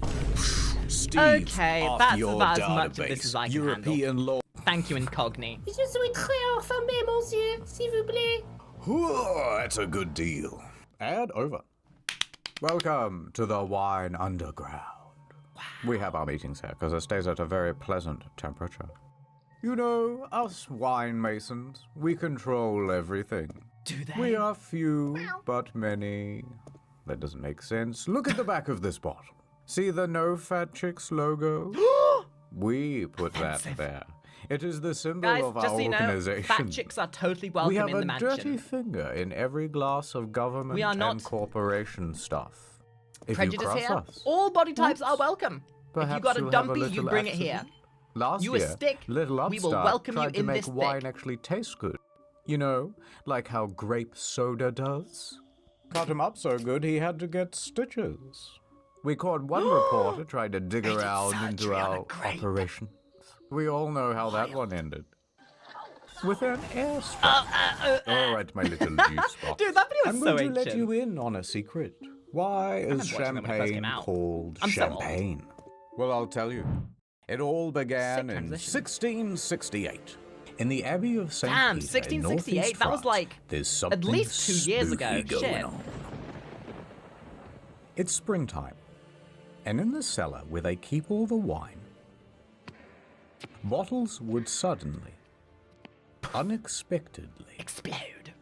[SPEAKER 2] Steve
[SPEAKER 1] Okay,
[SPEAKER 2] off
[SPEAKER 1] that's
[SPEAKER 2] your
[SPEAKER 1] about as
[SPEAKER 2] database.
[SPEAKER 1] much of this as I can
[SPEAKER 2] European law.
[SPEAKER 1] Thank you, Incogni.
[SPEAKER 6] Je suis très en famille, monsieur, s'il vous plaît.
[SPEAKER 2] Whoa, that's a good deal. Ad over. Welcome to the Wine Underground. We have our meetings here because it stays at a very pleasant temperature. You know, us wine masons, we control everything.
[SPEAKER 1] Do they?
[SPEAKER 2] We are few, but many. That doesn't make sense. Look at the back of this bottle. See the No Fat Chicks logo? We put that there. It is the symbol
[SPEAKER 1] Guys,
[SPEAKER 2] of our
[SPEAKER 1] just so you know,
[SPEAKER 2] organization.
[SPEAKER 1] fat chicks are totally
[SPEAKER 2] We
[SPEAKER 1] welcome
[SPEAKER 2] have
[SPEAKER 1] in
[SPEAKER 2] a
[SPEAKER 1] the mansion.
[SPEAKER 2] dirty finger in every glass of government
[SPEAKER 1] We are not
[SPEAKER 2] and corporation stuff. If you
[SPEAKER 1] Prejudice
[SPEAKER 2] cross
[SPEAKER 1] here.
[SPEAKER 2] us,
[SPEAKER 1] All body types are welcome. If you
[SPEAKER 2] perhaps
[SPEAKER 1] got a
[SPEAKER 2] you'll have
[SPEAKER 1] dumpy, you
[SPEAKER 2] little
[SPEAKER 1] bring it here.
[SPEAKER 2] accident. Last
[SPEAKER 1] You a
[SPEAKER 2] year,
[SPEAKER 1] stick,
[SPEAKER 2] Little
[SPEAKER 1] we will
[SPEAKER 2] Upstart
[SPEAKER 1] welcome you
[SPEAKER 2] tried to
[SPEAKER 1] in
[SPEAKER 2] make
[SPEAKER 1] this
[SPEAKER 2] wine
[SPEAKER 1] stick.
[SPEAKER 2] actually taste good. You know, like how grape soda does. Cut him up so good he had to get stitches. We caught one reporter trying to dig around into
[SPEAKER 1] surgery on a
[SPEAKER 2] our
[SPEAKER 1] grape.
[SPEAKER 2] operations. We all know how that one ended. With an airstrike. All right, my little juice box.
[SPEAKER 1] Dude, that video is
[SPEAKER 2] I'm
[SPEAKER 1] so
[SPEAKER 2] going to
[SPEAKER 1] ancient.
[SPEAKER 2] let you in on a secret. Why is
[SPEAKER 1] remember watching them when it first came
[SPEAKER 2] champagne
[SPEAKER 1] out.
[SPEAKER 2] called
[SPEAKER 1] I'm so old.
[SPEAKER 2] champagne? Well, I'll tell you. It all began
[SPEAKER 1] Sick
[SPEAKER 2] in
[SPEAKER 1] transition.
[SPEAKER 2] 1668. In the Abbey of St.
[SPEAKER 1] Damn,
[SPEAKER 2] Peter in
[SPEAKER 1] 1668?
[SPEAKER 2] northeast
[SPEAKER 1] That was
[SPEAKER 2] France,
[SPEAKER 1] like
[SPEAKER 2] there's something
[SPEAKER 1] least 2 years ago.
[SPEAKER 2] spooky going
[SPEAKER 1] Shit.
[SPEAKER 2] on. It's springtime, and in the cellar where they keep all the wine, bottles would suddenly, unexpectedly,
[SPEAKER 1] Explode.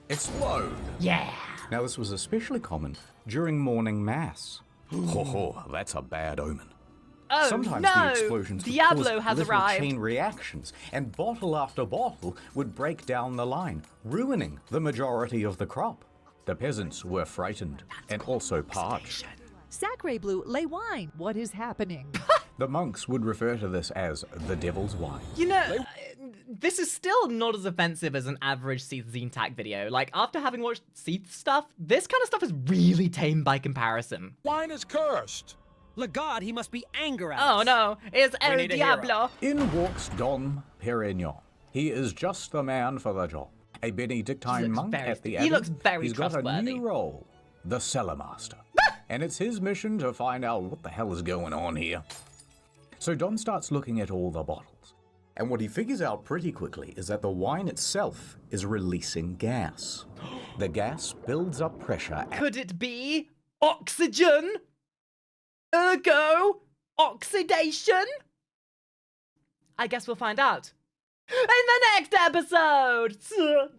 [SPEAKER 2] explode.
[SPEAKER 1] Yeah.
[SPEAKER 2] Now, this was especially common during morning mass. Ho ho, that's a bad omen.
[SPEAKER 1] Oh
[SPEAKER 2] Sometimes
[SPEAKER 1] no!
[SPEAKER 2] the explosions would
[SPEAKER 1] Diablo
[SPEAKER 2] cause
[SPEAKER 1] has
[SPEAKER 2] little
[SPEAKER 1] arrived.
[SPEAKER 2] chain reactions, and bottle after bottle would break down the line, ruining the majority of the crop. The peasants were frightened and also parched.
[SPEAKER 7] Sacre Bleu, les wine. What is happening?
[SPEAKER 2] The monks would refer to this as the devil's wine.
[SPEAKER 1] You know, this is still not as offensive as an average Seath Zintac video. Like, after having watched Seath stuff, this kind of stuff is really tame by comparison.
[SPEAKER 8] Wine is cursed.
[SPEAKER 9] Le God, he must be angry at
[SPEAKER 1] Oh
[SPEAKER 9] us.
[SPEAKER 1] no, it's El
[SPEAKER 8] need a hero.
[SPEAKER 1] Diablo.
[SPEAKER 2] In walks Dom Perignon. He is just the man for the job. A Benedictine
[SPEAKER 1] looks
[SPEAKER 2] monk
[SPEAKER 1] very-
[SPEAKER 2] at the
[SPEAKER 1] he
[SPEAKER 2] abbey.
[SPEAKER 1] looks very
[SPEAKER 2] He's got a
[SPEAKER 1] trustworthy.
[SPEAKER 2] new role, the cellar master. And it's his mission to find out what the hell is going on here. So Dom starts looking at all the bottles. And what he figures out pretty quickly is that the wine itself is releasing gas. The gas builds up pressure.
[SPEAKER 1] Could it be oxygen? Ergo, oxidation? I guess we'll find out in the next episode.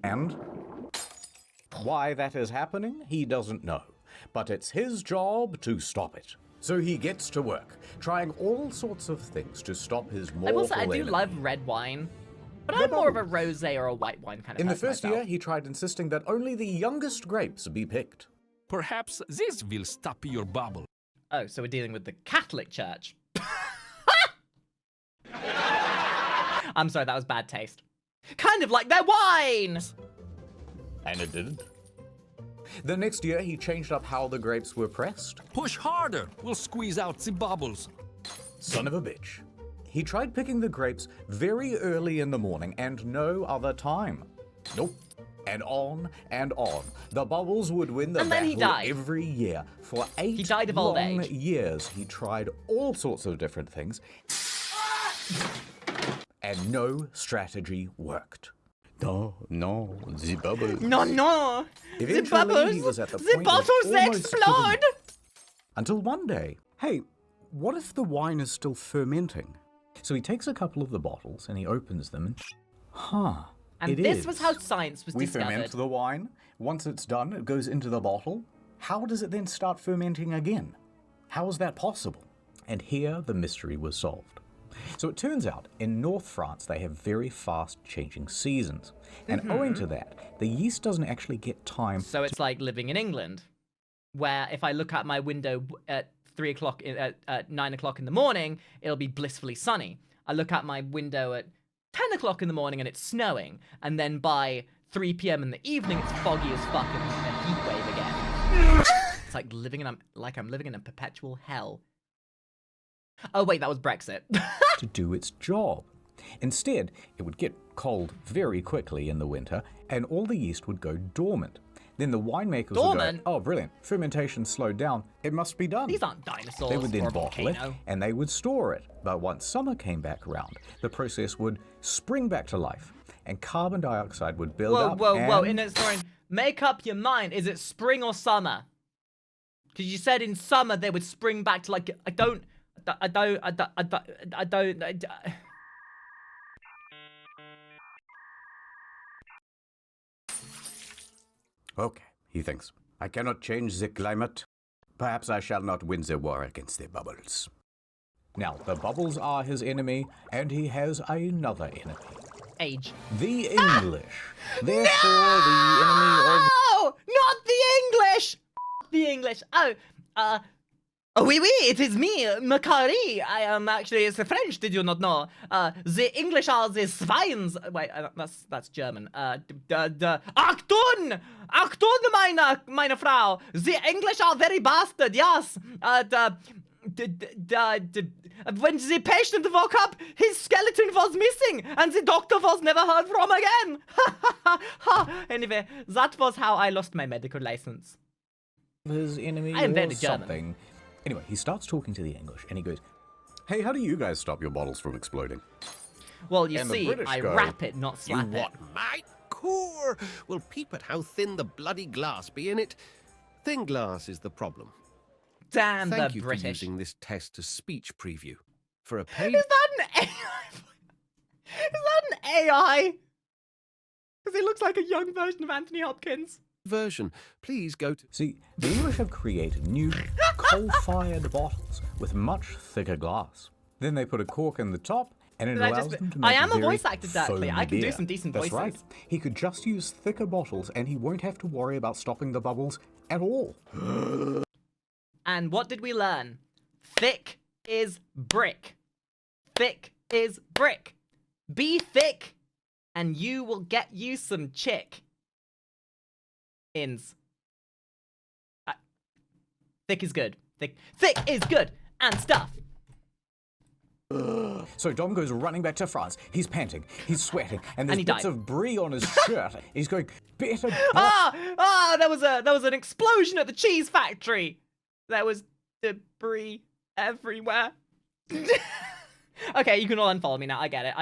[SPEAKER 2] And why that is happening, he doesn't know. But it's his job to stop it. So he gets to work, trying all sorts of things to stop his
[SPEAKER 1] I
[SPEAKER 2] mortal
[SPEAKER 1] will say I do
[SPEAKER 2] enemy.
[SPEAKER 1] love red wine, but
[SPEAKER 2] The
[SPEAKER 1] I'm more of a
[SPEAKER 2] bubbles.
[SPEAKER 1] rosé or a white wine kind of
[SPEAKER 2] In the
[SPEAKER 1] person
[SPEAKER 2] first
[SPEAKER 1] myself.
[SPEAKER 2] year, he tried insisting that only the youngest grapes be picked.
[SPEAKER 8] Perhaps this will stop your bubble.
[SPEAKER 1] Oh, so we're dealing with the Catholic Church. I'm sorry, that was bad taste. Kind of like their wine!
[SPEAKER 2] And it didn't. The next year, he changed up how the grapes were pressed.
[SPEAKER 8] Push harder. We'll squeeze out the bubbles.
[SPEAKER 2] Son of a bitch. He tried picking the grapes very early in the morning and no other time. Nope. And on and on. The bubbles would win the
[SPEAKER 1] And then he
[SPEAKER 2] battle
[SPEAKER 1] died.
[SPEAKER 2] every year. For 8
[SPEAKER 1] He died of old
[SPEAKER 2] long
[SPEAKER 1] age.
[SPEAKER 2] years, he tried all sorts of different things. And no strategy worked. No, the bubbles.
[SPEAKER 1] No, no! The
[SPEAKER 2] Eventually,
[SPEAKER 1] bubbles!
[SPEAKER 2] he was at the
[SPEAKER 1] The
[SPEAKER 2] point of
[SPEAKER 1] bottles
[SPEAKER 2] almost
[SPEAKER 1] explode!
[SPEAKER 2] giving up. Until one day, hey, what if the wine is still fermenting? So he takes a couple of the bottles and he opens them and,
[SPEAKER 1] And
[SPEAKER 2] it
[SPEAKER 1] this
[SPEAKER 2] is.
[SPEAKER 1] was how science was
[SPEAKER 2] We
[SPEAKER 1] discovered.
[SPEAKER 2] ferment the wine. Once it's done, it goes into the bottle. How does it then start fermenting again? How is that possible? And here the mystery was solved. So it turns out, in North France, they have very fast changing seasons. And owing to that, the yeast doesn't actually get time.
[SPEAKER 1] So it's like living in England, where if I look out my window at 3 o'clock, at 9 o'clock in the morning, it'll be blissfully sunny. I look out my window at 10 o'clock in the morning and it's snowing. And then by 3 p.m. in the evening, it's foggy as fuck and a heat wave again. It's like I'm living in a perpetual hell. Oh wait, that was Brexit.
[SPEAKER 2] to do its job. Instead, it would get cold very quickly in the winter, and all the yeast would go dormant. Then the winemakers
[SPEAKER 1] Dormant?
[SPEAKER 2] would go, oh, brilliant, fermentation slowed down, it must be done.
[SPEAKER 1] These aren't dinosaurs
[SPEAKER 2] They would then
[SPEAKER 1] or a
[SPEAKER 2] bottle it,
[SPEAKER 1] volcano.
[SPEAKER 2] and they would store it. But once summer came back around, the process would spring back to life, and carbon dioxide would build up.
[SPEAKER 1] Whoa,
[SPEAKER 2] and...
[SPEAKER 1] in its story, make up your mind. Is it spring or summer? Because you said in summer they would spring back to like, I don't.
[SPEAKER 2] Okay, he thinks. I cannot change the climate. Perhaps I shall not win the war against the bubbles. Now, the bubbles are his enemy, and he has another enemy.
[SPEAKER 1] Age.
[SPEAKER 2] The English. Therefore, the enemy of...
[SPEAKER 1] Oh, not the English! The English. Oh, oui, it is me, Makari. I am actually, it's the French, did you not know? The English are the swines. Wait, that's German. Achtung! Achtung, meine Frau! The English are very bastard, yes. When the patient woke up, his skeleton was missing, and the doctor was never heard from again. Anyway, that was how I lost my medical license.
[SPEAKER 2] his enemy
[SPEAKER 1] I am
[SPEAKER 2] or
[SPEAKER 1] very
[SPEAKER 2] something.
[SPEAKER 1] German.
[SPEAKER 2] Anyway, he starts talking to the English, and he goes, "Hey, how do you guys stop your bottles from exploding?"
[SPEAKER 1] Well, you
[SPEAKER 2] And the
[SPEAKER 1] see,
[SPEAKER 2] British
[SPEAKER 1] I
[SPEAKER 2] go,
[SPEAKER 1] wrap it, not
[SPEAKER 10] You
[SPEAKER 1] slap it.
[SPEAKER 10] what, mate? Core! Well, peep at how thin the bloody glass be in it. Thin glass is the problem.
[SPEAKER 1] Damn
[SPEAKER 10] Thank
[SPEAKER 1] the
[SPEAKER 10] you
[SPEAKER 1] British.
[SPEAKER 10] for using this test-to-speech preview. For a paid
[SPEAKER 1] Is that an AI? Is that an AI? Because it looks like a young version of Anthony Hopkins.
[SPEAKER 10] version, please go to...
[SPEAKER 2] See, the English have created new coal-fired bottles with much thicker glass. Then they put a cork in the top, and it
[SPEAKER 1] Did I
[SPEAKER 2] allows
[SPEAKER 1] just-
[SPEAKER 2] them to
[SPEAKER 1] I
[SPEAKER 2] make
[SPEAKER 1] am a
[SPEAKER 2] very
[SPEAKER 1] voice actor, Dirkly.
[SPEAKER 2] foamy
[SPEAKER 1] I can do
[SPEAKER 2] beer.
[SPEAKER 1] some decent
[SPEAKER 2] That's
[SPEAKER 1] voices.
[SPEAKER 2] right. He could just use thicker bottles, and he won't have to worry about stopping the bubbles at all.
[SPEAKER 1] And what did we learn? Thick is brick. Thick is brick. Be thick, and you will get you some chick. Ins. Thick is good. Thick is good and stuff.
[SPEAKER 2] So Dom goes running back to France. He's panting, he's sweating, and there's
[SPEAKER 1] he
[SPEAKER 2] bits
[SPEAKER 1] died.
[SPEAKER 2] of brie on his shirt. He's going, better
[SPEAKER 1] There was an explosion at the cheese factory. There was debris everywhere. Okay, you can all unfollow me now. I get it.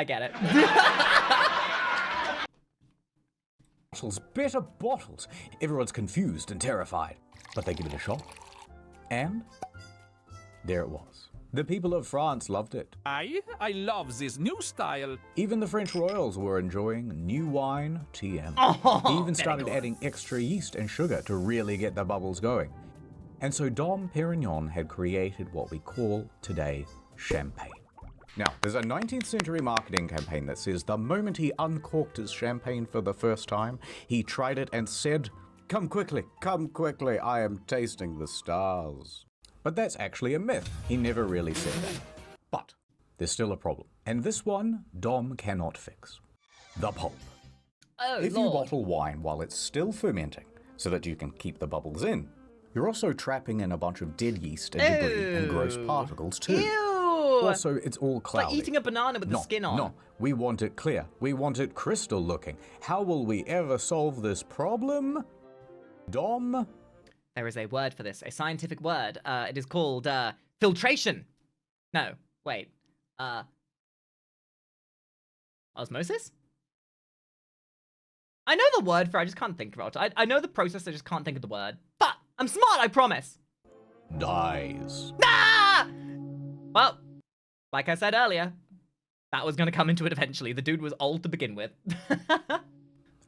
[SPEAKER 2] bottles, better bottles. Everyone's confused and terrified, but they give it a shot. And there it was. The people of France loved it.
[SPEAKER 8] I love this new style.
[SPEAKER 2] Even the French royals were enjoying new wine, TM.
[SPEAKER 1] Oh,
[SPEAKER 2] He even
[SPEAKER 1] very
[SPEAKER 2] started
[SPEAKER 1] good.
[SPEAKER 2] adding extra yeast and sugar to really get the bubbles going. And so Dom Perignon had created what we call today champagne. Now, there's a 19th century marketing campaign that says the moment he uncorked his champagne for the first time, he tried it and said, come quickly, I am tasting the stars." But that's actually a myth. He never really said that. But there's still a problem. And this one, Dom cannot fix. The pulp.
[SPEAKER 1] Oh,
[SPEAKER 2] If you
[SPEAKER 1] Lord.
[SPEAKER 2] bottle wine while it's still fermenting, so that you can keep the bubbles in, you're also trapping in a bunch of dead yeast and debris and gross
[SPEAKER 1] Ew.
[SPEAKER 2] particles too.
[SPEAKER 1] Ew!
[SPEAKER 2] Also, it's all
[SPEAKER 1] It's like
[SPEAKER 2] cloudy.
[SPEAKER 1] eating a banana with the skin on.
[SPEAKER 2] No, we want it clear. We want it crystal looking. How will we ever solve this problem? Dom?
[SPEAKER 1] There is a word for this, a scientific word. It is called filtration. No, wait. Osmosis? I know the word for it, I just can't think of it. I know the process, I just can't think of the word. But I'm smart, I promise.
[SPEAKER 2] Dies.
[SPEAKER 1] Ah! Well, like I said earlier, that was going to come into it eventually. The dude was old to begin with.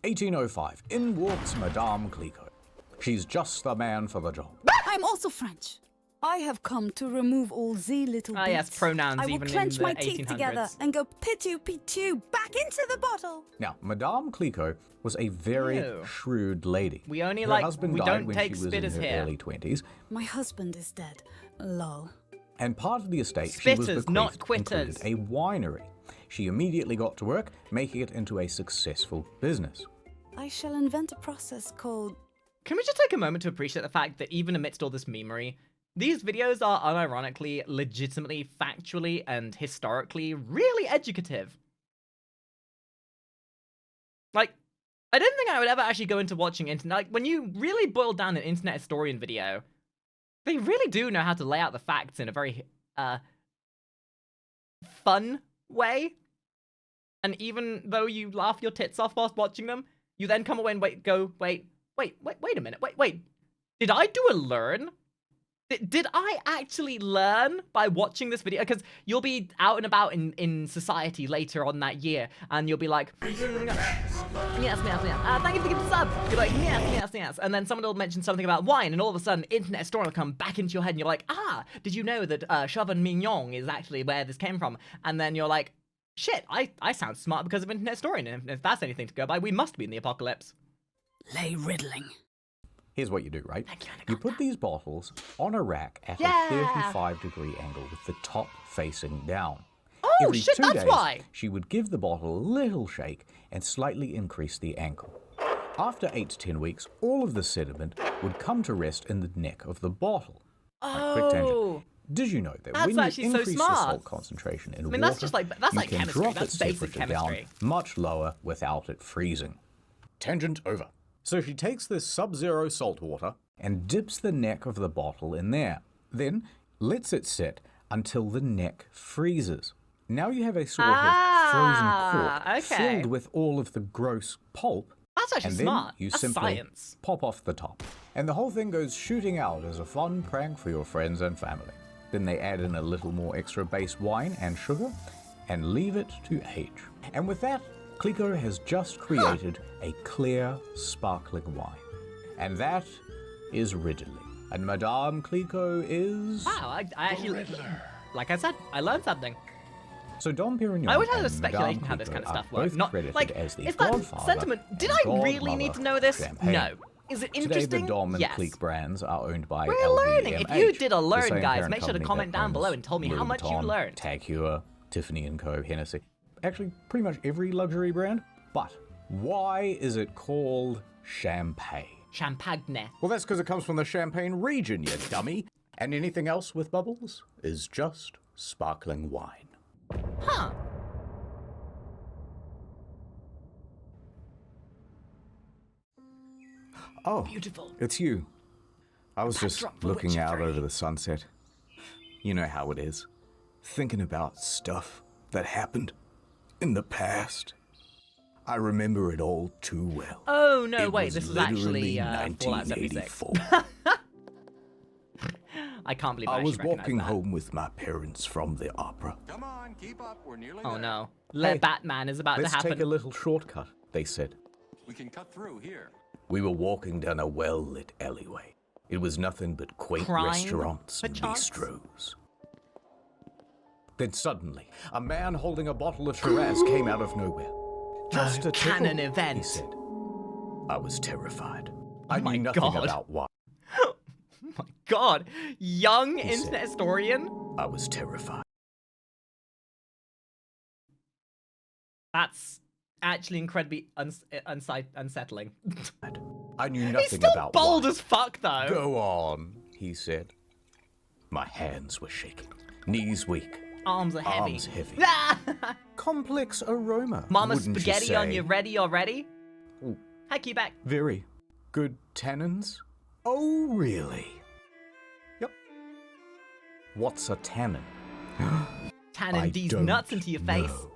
[SPEAKER 2] 1805. In walks Madame Clicquot. She's just the man for the job.
[SPEAKER 11] I'm also French. I have come to remove all the little
[SPEAKER 1] Ah, yes,
[SPEAKER 11] bits.
[SPEAKER 1] pronouns
[SPEAKER 11] I will
[SPEAKER 1] even in
[SPEAKER 11] clench
[SPEAKER 1] the
[SPEAKER 11] my teeth together
[SPEAKER 1] 1800s.
[SPEAKER 11] and go pitu back into the bottle.
[SPEAKER 2] Now, Madame Clicquot was a very
[SPEAKER 1] Ew.
[SPEAKER 2] shrewd lady.
[SPEAKER 1] We only
[SPEAKER 2] Her
[SPEAKER 1] like-
[SPEAKER 2] husband
[SPEAKER 1] we
[SPEAKER 2] died
[SPEAKER 1] don't
[SPEAKER 2] when
[SPEAKER 1] take
[SPEAKER 2] she was in
[SPEAKER 1] spitters
[SPEAKER 2] her
[SPEAKER 1] here.
[SPEAKER 2] early 20s,
[SPEAKER 11] My husband is dead. Lol.
[SPEAKER 2] and part of the estate she was
[SPEAKER 1] Spitters,
[SPEAKER 2] bequeathed
[SPEAKER 1] not quitters.
[SPEAKER 2] included a winery. She immediately got to work, making it into a successful business.
[SPEAKER 11] I shall invent a process called...
[SPEAKER 1] Can we just take a moment to appreciate the fact that even amidst all this memery, these videos are unironically, legitimately, factually, and historically really educative. I don't think I would ever actually go into watching internet. Like, when you really boil down an internet historian video, they really do know how to lay out the facts in a very fun way. And even though you laugh your tits off whilst watching them, you then come away and wait a minute. Wait. Did I do a learn? Did I actually learn by watching this video? Because you'll be out and about in society later on that year, and you'll be like, yes. Thank you for giving the sub. You're like, yes. And then someone will mention something about wine, and all of a sudden, internet story will come back into your head, and you're like, did you know that Chauvin Mignon is actually where this came from? And then you're like, shit, I sound smart because of internet story, and if that's anything to go by, we must be in the apocalypse.
[SPEAKER 11] Lay riddling.
[SPEAKER 2] Here's what you do, right? You put these bottles on a rack at a 35-degree angle with the top facing down.
[SPEAKER 1] Oh,
[SPEAKER 2] Every
[SPEAKER 1] shit,
[SPEAKER 2] 2
[SPEAKER 1] that's
[SPEAKER 2] days,
[SPEAKER 1] why!
[SPEAKER 2] She would give the bottle a little shake and slightly increase the angle. After 8 to 10 weeks, all of the sediment would come to rest in the neck of the bottle. Quick tangent. Did you know that when you increase the salt concentration in water,
[SPEAKER 1] that's like
[SPEAKER 2] you can
[SPEAKER 1] chemistry.
[SPEAKER 2] drop
[SPEAKER 1] That's
[SPEAKER 2] its
[SPEAKER 1] basic
[SPEAKER 2] temperature
[SPEAKER 1] chemistry.
[SPEAKER 2] down much lower without it freezing? Tangent over. So she takes this sub-zero salt water and dips the neck of the bottle in there, then lets it sit until the neck freezes. Now you have a sort of frozen cork filled with all of the gross pulp.
[SPEAKER 1] That's actually
[SPEAKER 2] and then
[SPEAKER 1] smart.
[SPEAKER 2] You
[SPEAKER 1] That's
[SPEAKER 2] simply
[SPEAKER 1] science.
[SPEAKER 2] pop off the top. And the whole thing goes shooting out as a fun prank for your friends and family. Then they add in a little more extra base wine and sugar and leave it to age. And with that, Clicquot has just created a clear, sparkling wine. And that is Ridley. And Madame Clicquot is...
[SPEAKER 1] Wow, I actually... Like I said, I learned something.
[SPEAKER 2] So Dom Perignon
[SPEAKER 1] I would have a
[SPEAKER 2] and
[SPEAKER 1] speculation
[SPEAKER 2] Madame
[SPEAKER 1] how this kind of
[SPEAKER 2] Clicquot
[SPEAKER 1] stuff
[SPEAKER 2] are
[SPEAKER 1] works.
[SPEAKER 2] both
[SPEAKER 1] Not
[SPEAKER 2] credited
[SPEAKER 1] like
[SPEAKER 2] as the
[SPEAKER 1] is that
[SPEAKER 2] godfather
[SPEAKER 1] sentiment? Did
[SPEAKER 2] and
[SPEAKER 1] I really
[SPEAKER 2] godmother
[SPEAKER 1] need to know this?
[SPEAKER 2] champagne.
[SPEAKER 1] No. Is it
[SPEAKER 2] Today,
[SPEAKER 1] interesting?
[SPEAKER 2] the Dom and
[SPEAKER 1] Yes.
[SPEAKER 2] Clique brands are owned by
[SPEAKER 1] We're
[SPEAKER 2] LVMH.
[SPEAKER 1] learning. If you did a
[SPEAKER 2] the
[SPEAKER 1] learn,
[SPEAKER 2] same
[SPEAKER 1] guys,
[SPEAKER 2] parent
[SPEAKER 1] make sure to
[SPEAKER 2] company
[SPEAKER 1] comment
[SPEAKER 2] that
[SPEAKER 1] down below
[SPEAKER 2] owns
[SPEAKER 1] and tell me how
[SPEAKER 2] Louis
[SPEAKER 1] much you
[SPEAKER 2] Vuitton,
[SPEAKER 1] learned.
[SPEAKER 2] Tag Heuer, Tiffany & Co, Hennessy. Actually, pretty much every luxury brand. But why is it called champagne?
[SPEAKER 1] Champagne.
[SPEAKER 2] Well, that's because it comes from the Champagne region, you dummy. And anything else with bubbles is just sparkling wine.
[SPEAKER 1] Huh.
[SPEAKER 2] Oh,
[SPEAKER 1] Beautiful.
[SPEAKER 2] it's you. I was just
[SPEAKER 1] Backdrop for
[SPEAKER 2] looking
[SPEAKER 1] Witcher
[SPEAKER 2] out
[SPEAKER 1] 3.
[SPEAKER 2] over the sunset. You know how it is. Thinking about stuff that happened in the past. I remember it all too well.
[SPEAKER 1] Oh no!
[SPEAKER 2] It
[SPEAKER 1] Wait,
[SPEAKER 2] was
[SPEAKER 1] this was
[SPEAKER 2] literally
[SPEAKER 1] actually Fallout 76.
[SPEAKER 2] 1984.
[SPEAKER 1] I can't believe
[SPEAKER 2] I was
[SPEAKER 1] actually recognized
[SPEAKER 2] walking
[SPEAKER 1] that.
[SPEAKER 2] home with my parents from the opera.
[SPEAKER 4] Come on, keep up. We're nearly
[SPEAKER 1] Oh
[SPEAKER 4] there.
[SPEAKER 1] no!
[SPEAKER 2] Hey,
[SPEAKER 1] Batman is about to
[SPEAKER 2] Let's
[SPEAKER 1] happen.
[SPEAKER 2] take a little shortcut, they said.
[SPEAKER 4] We can cut through here.
[SPEAKER 2] We were walking down a well-lit alleyway. It was nothing but quaint
[SPEAKER 1] Crime,
[SPEAKER 2] restaurants and
[SPEAKER 1] perchance?
[SPEAKER 2] bistros. Then suddenly, a man holding a bottle of Shiraz came out of nowhere. Just a
[SPEAKER 1] canon
[SPEAKER 2] tickle,
[SPEAKER 1] event.
[SPEAKER 2] he said. I was terrified. I
[SPEAKER 1] my
[SPEAKER 2] knew nothing
[SPEAKER 1] God.
[SPEAKER 2] about why.
[SPEAKER 1] Oh my god! Young
[SPEAKER 2] He
[SPEAKER 1] internet
[SPEAKER 2] said-
[SPEAKER 1] historian?
[SPEAKER 2] I was terrified.
[SPEAKER 1] That's actually incredibly unsettling.
[SPEAKER 2] I knew
[SPEAKER 1] He's
[SPEAKER 2] nothing
[SPEAKER 1] still
[SPEAKER 2] about
[SPEAKER 1] bold
[SPEAKER 2] why.
[SPEAKER 1] as fuck, though.
[SPEAKER 2] Go on, he said. My hands were shaking, knees weak,
[SPEAKER 1] Arms are heavy.
[SPEAKER 2] arms heavy.
[SPEAKER 1] Ah!
[SPEAKER 2] Complex aroma.
[SPEAKER 1] Mama
[SPEAKER 2] wouldn't
[SPEAKER 1] spaghetti
[SPEAKER 2] you
[SPEAKER 1] on
[SPEAKER 2] say?
[SPEAKER 1] you ready already?
[SPEAKER 2] Ooh.
[SPEAKER 1] Heck you back.
[SPEAKER 2] Very good tannins. Oh, really? Yep. What's a tannin?
[SPEAKER 1] Tanning
[SPEAKER 2] I
[SPEAKER 1] these
[SPEAKER 2] don't
[SPEAKER 1] nuts into your face.
[SPEAKER 2] know.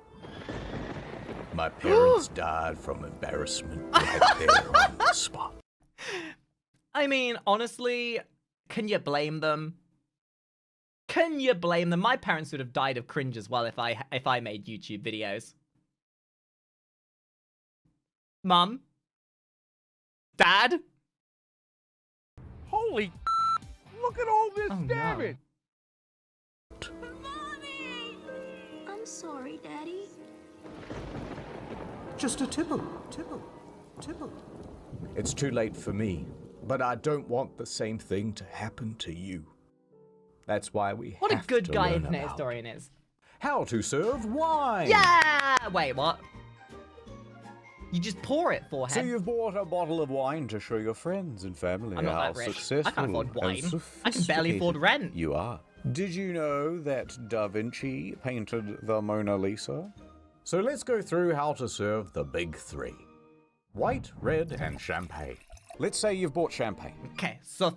[SPEAKER 2] My parents died from embarrassment right there on the spot.
[SPEAKER 1] I mean, honestly, can you blame them? Can you blame them? My parents would have died of cringe as well if I made YouTube videos. Mum? Dad?
[SPEAKER 8] Holy look at all this
[SPEAKER 1] Oh, no.
[SPEAKER 8] damage!
[SPEAKER 6] I'm sorry, Daddy.
[SPEAKER 2] Just a tipple. It's too late for me, but I don't want the same thing to happen to you. That's why we
[SPEAKER 1] What a
[SPEAKER 2] have
[SPEAKER 1] good
[SPEAKER 2] to
[SPEAKER 1] guy
[SPEAKER 2] learn
[SPEAKER 1] internet
[SPEAKER 2] about
[SPEAKER 1] historian is.
[SPEAKER 2] how to serve wine.
[SPEAKER 1] Yeah! Wait, what? You just pour it, forehead.
[SPEAKER 2] So you've bought a bottle of wine to show your friends and family
[SPEAKER 1] I'm not
[SPEAKER 2] how
[SPEAKER 1] that rich. I
[SPEAKER 2] successful
[SPEAKER 1] can't afford
[SPEAKER 2] and
[SPEAKER 1] wine. I can barely afford
[SPEAKER 2] sophisticated
[SPEAKER 1] rent.
[SPEAKER 2] You are. Did you know that Da Vinci painted the Mona Lisa? So let's go through how to serve the big three. White, red, and champagne. Let's say you've bought champagne.
[SPEAKER 1] Okay, so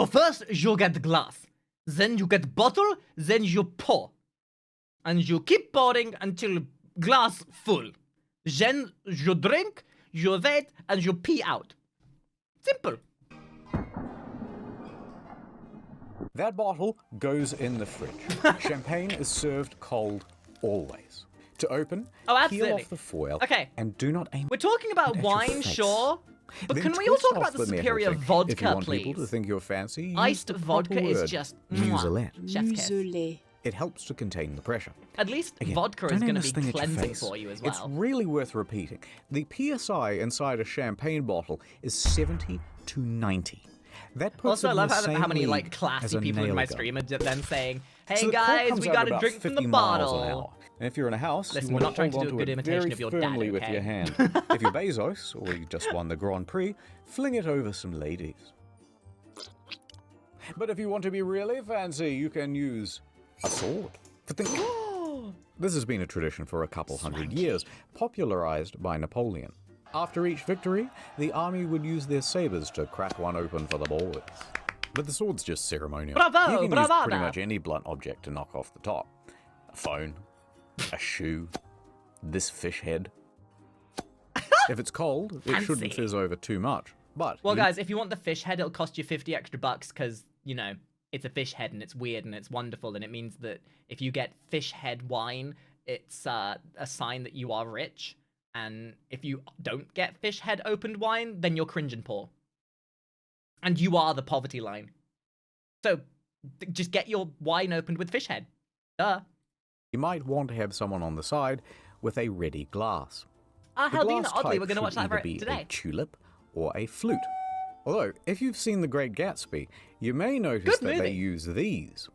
[SPEAKER 1] first you get glass, then you get bottle, then you pour. And you keep pouring until glass full. Then you drink, you wait, and you pee out. Simple.
[SPEAKER 2] That bottle goes in the fridge. Champagne is served cold always. To open, peel
[SPEAKER 1] absolutely.
[SPEAKER 2] off the foil
[SPEAKER 1] Okay.
[SPEAKER 2] and do not aim.
[SPEAKER 1] We're talking about
[SPEAKER 2] at your
[SPEAKER 1] wine,
[SPEAKER 2] face.
[SPEAKER 1] sure. But
[SPEAKER 2] Then
[SPEAKER 1] can we all
[SPEAKER 2] twist
[SPEAKER 1] talk
[SPEAKER 2] off
[SPEAKER 1] about the
[SPEAKER 2] metal
[SPEAKER 1] superior
[SPEAKER 2] thing. If you
[SPEAKER 1] vodka,
[SPEAKER 2] want people to
[SPEAKER 1] please?
[SPEAKER 2] think you're fancy, use
[SPEAKER 1] Iced
[SPEAKER 2] the proper
[SPEAKER 1] vodka is
[SPEAKER 2] word.
[SPEAKER 1] just
[SPEAKER 2] Muselet.
[SPEAKER 1] chef's kiss.
[SPEAKER 11] Muselet.
[SPEAKER 2] It helps to contain the pressure.
[SPEAKER 1] At least
[SPEAKER 2] Again,
[SPEAKER 1] vodka
[SPEAKER 2] don't
[SPEAKER 1] is
[SPEAKER 2] aim
[SPEAKER 1] going to
[SPEAKER 2] this
[SPEAKER 1] be
[SPEAKER 2] thing at your
[SPEAKER 1] cleansing
[SPEAKER 2] face.
[SPEAKER 1] for you as
[SPEAKER 2] It's
[SPEAKER 1] well.
[SPEAKER 2] really worth repeating. The PSI inside a champagne bottle is 70 to 90. That puts
[SPEAKER 1] Also,
[SPEAKER 2] it
[SPEAKER 1] I
[SPEAKER 2] in
[SPEAKER 1] love
[SPEAKER 2] the
[SPEAKER 1] how
[SPEAKER 2] same
[SPEAKER 1] many
[SPEAKER 2] league
[SPEAKER 1] like classy
[SPEAKER 2] as a
[SPEAKER 1] people in
[SPEAKER 2] nail
[SPEAKER 1] my
[SPEAKER 2] gun.
[SPEAKER 1] stream are then saying, "Hey
[SPEAKER 2] So the cork
[SPEAKER 1] guys,
[SPEAKER 2] comes
[SPEAKER 1] we
[SPEAKER 2] out
[SPEAKER 1] got a
[SPEAKER 2] about
[SPEAKER 1] drink from
[SPEAKER 2] 50
[SPEAKER 1] the
[SPEAKER 2] miles an
[SPEAKER 1] bottle."
[SPEAKER 2] hour. And if you're in a house,
[SPEAKER 1] Listen,
[SPEAKER 2] you
[SPEAKER 1] we're
[SPEAKER 2] want
[SPEAKER 1] not trying
[SPEAKER 2] to
[SPEAKER 1] to
[SPEAKER 2] hold
[SPEAKER 1] do a
[SPEAKER 2] onto
[SPEAKER 1] good
[SPEAKER 2] it
[SPEAKER 1] imitation
[SPEAKER 2] very
[SPEAKER 1] of your dad,
[SPEAKER 2] firmly with
[SPEAKER 1] okay?
[SPEAKER 2] your hand. If you're Bezos or you just won the Grand Prix, fling it over some ladies. But if you want to be really fancy, you can use a sword. This has been a tradition for a couple hundred years, popularized by Napoleon. After each victory, the army would use their sabers to crack one open for the boys. But the sword's just ceremonial.
[SPEAKER 1] Bravo,
[SPEAKER 2] you can use
[SPEAKER 1] bravada.
[SPEAKER 2] pretty much any blunt object to knock off the top. A phone, a shoe, this fish head. If it's cold, it
[SPEAKER 1] Fancy.
[SPEAKER 2] shouldn't fizz over too much. But
[SPEAKER 1] Well, guys, if you want the fish head, it'll cost you 50 extra bucks because, you know, it's a fish head and it's weird and it's wonderful. And it means that if you get fish head wine, it's a sign that you are rich. And if you don't get fish head opened wine, then you're cringe and poor. And you are the poverty line. So just get your wine opened with fish head. Duh.
[SPEAKER 2] you might want to have someone on the side with a ready glass. The
[SPEAKER 1] Haldina,
[SPEAKER 2] glass
[SPEAKER 1] oddly,
[SPEAKER 2] type
[SPEAKER 1] we're going to watch
[SPEAKER 2] should
[SPEAKER 1] that
[SPEAKER 2] either be
[SPEAKER 1] today.
[SPEAKER 2] a tulip or a flute. Although, if you've seen The Great Gatsby, you may notice
[SPEAKER 1] Good
[SPEAKER 2] that
[SPEAKER 1] movie.
[SPEAKER 2] they use these.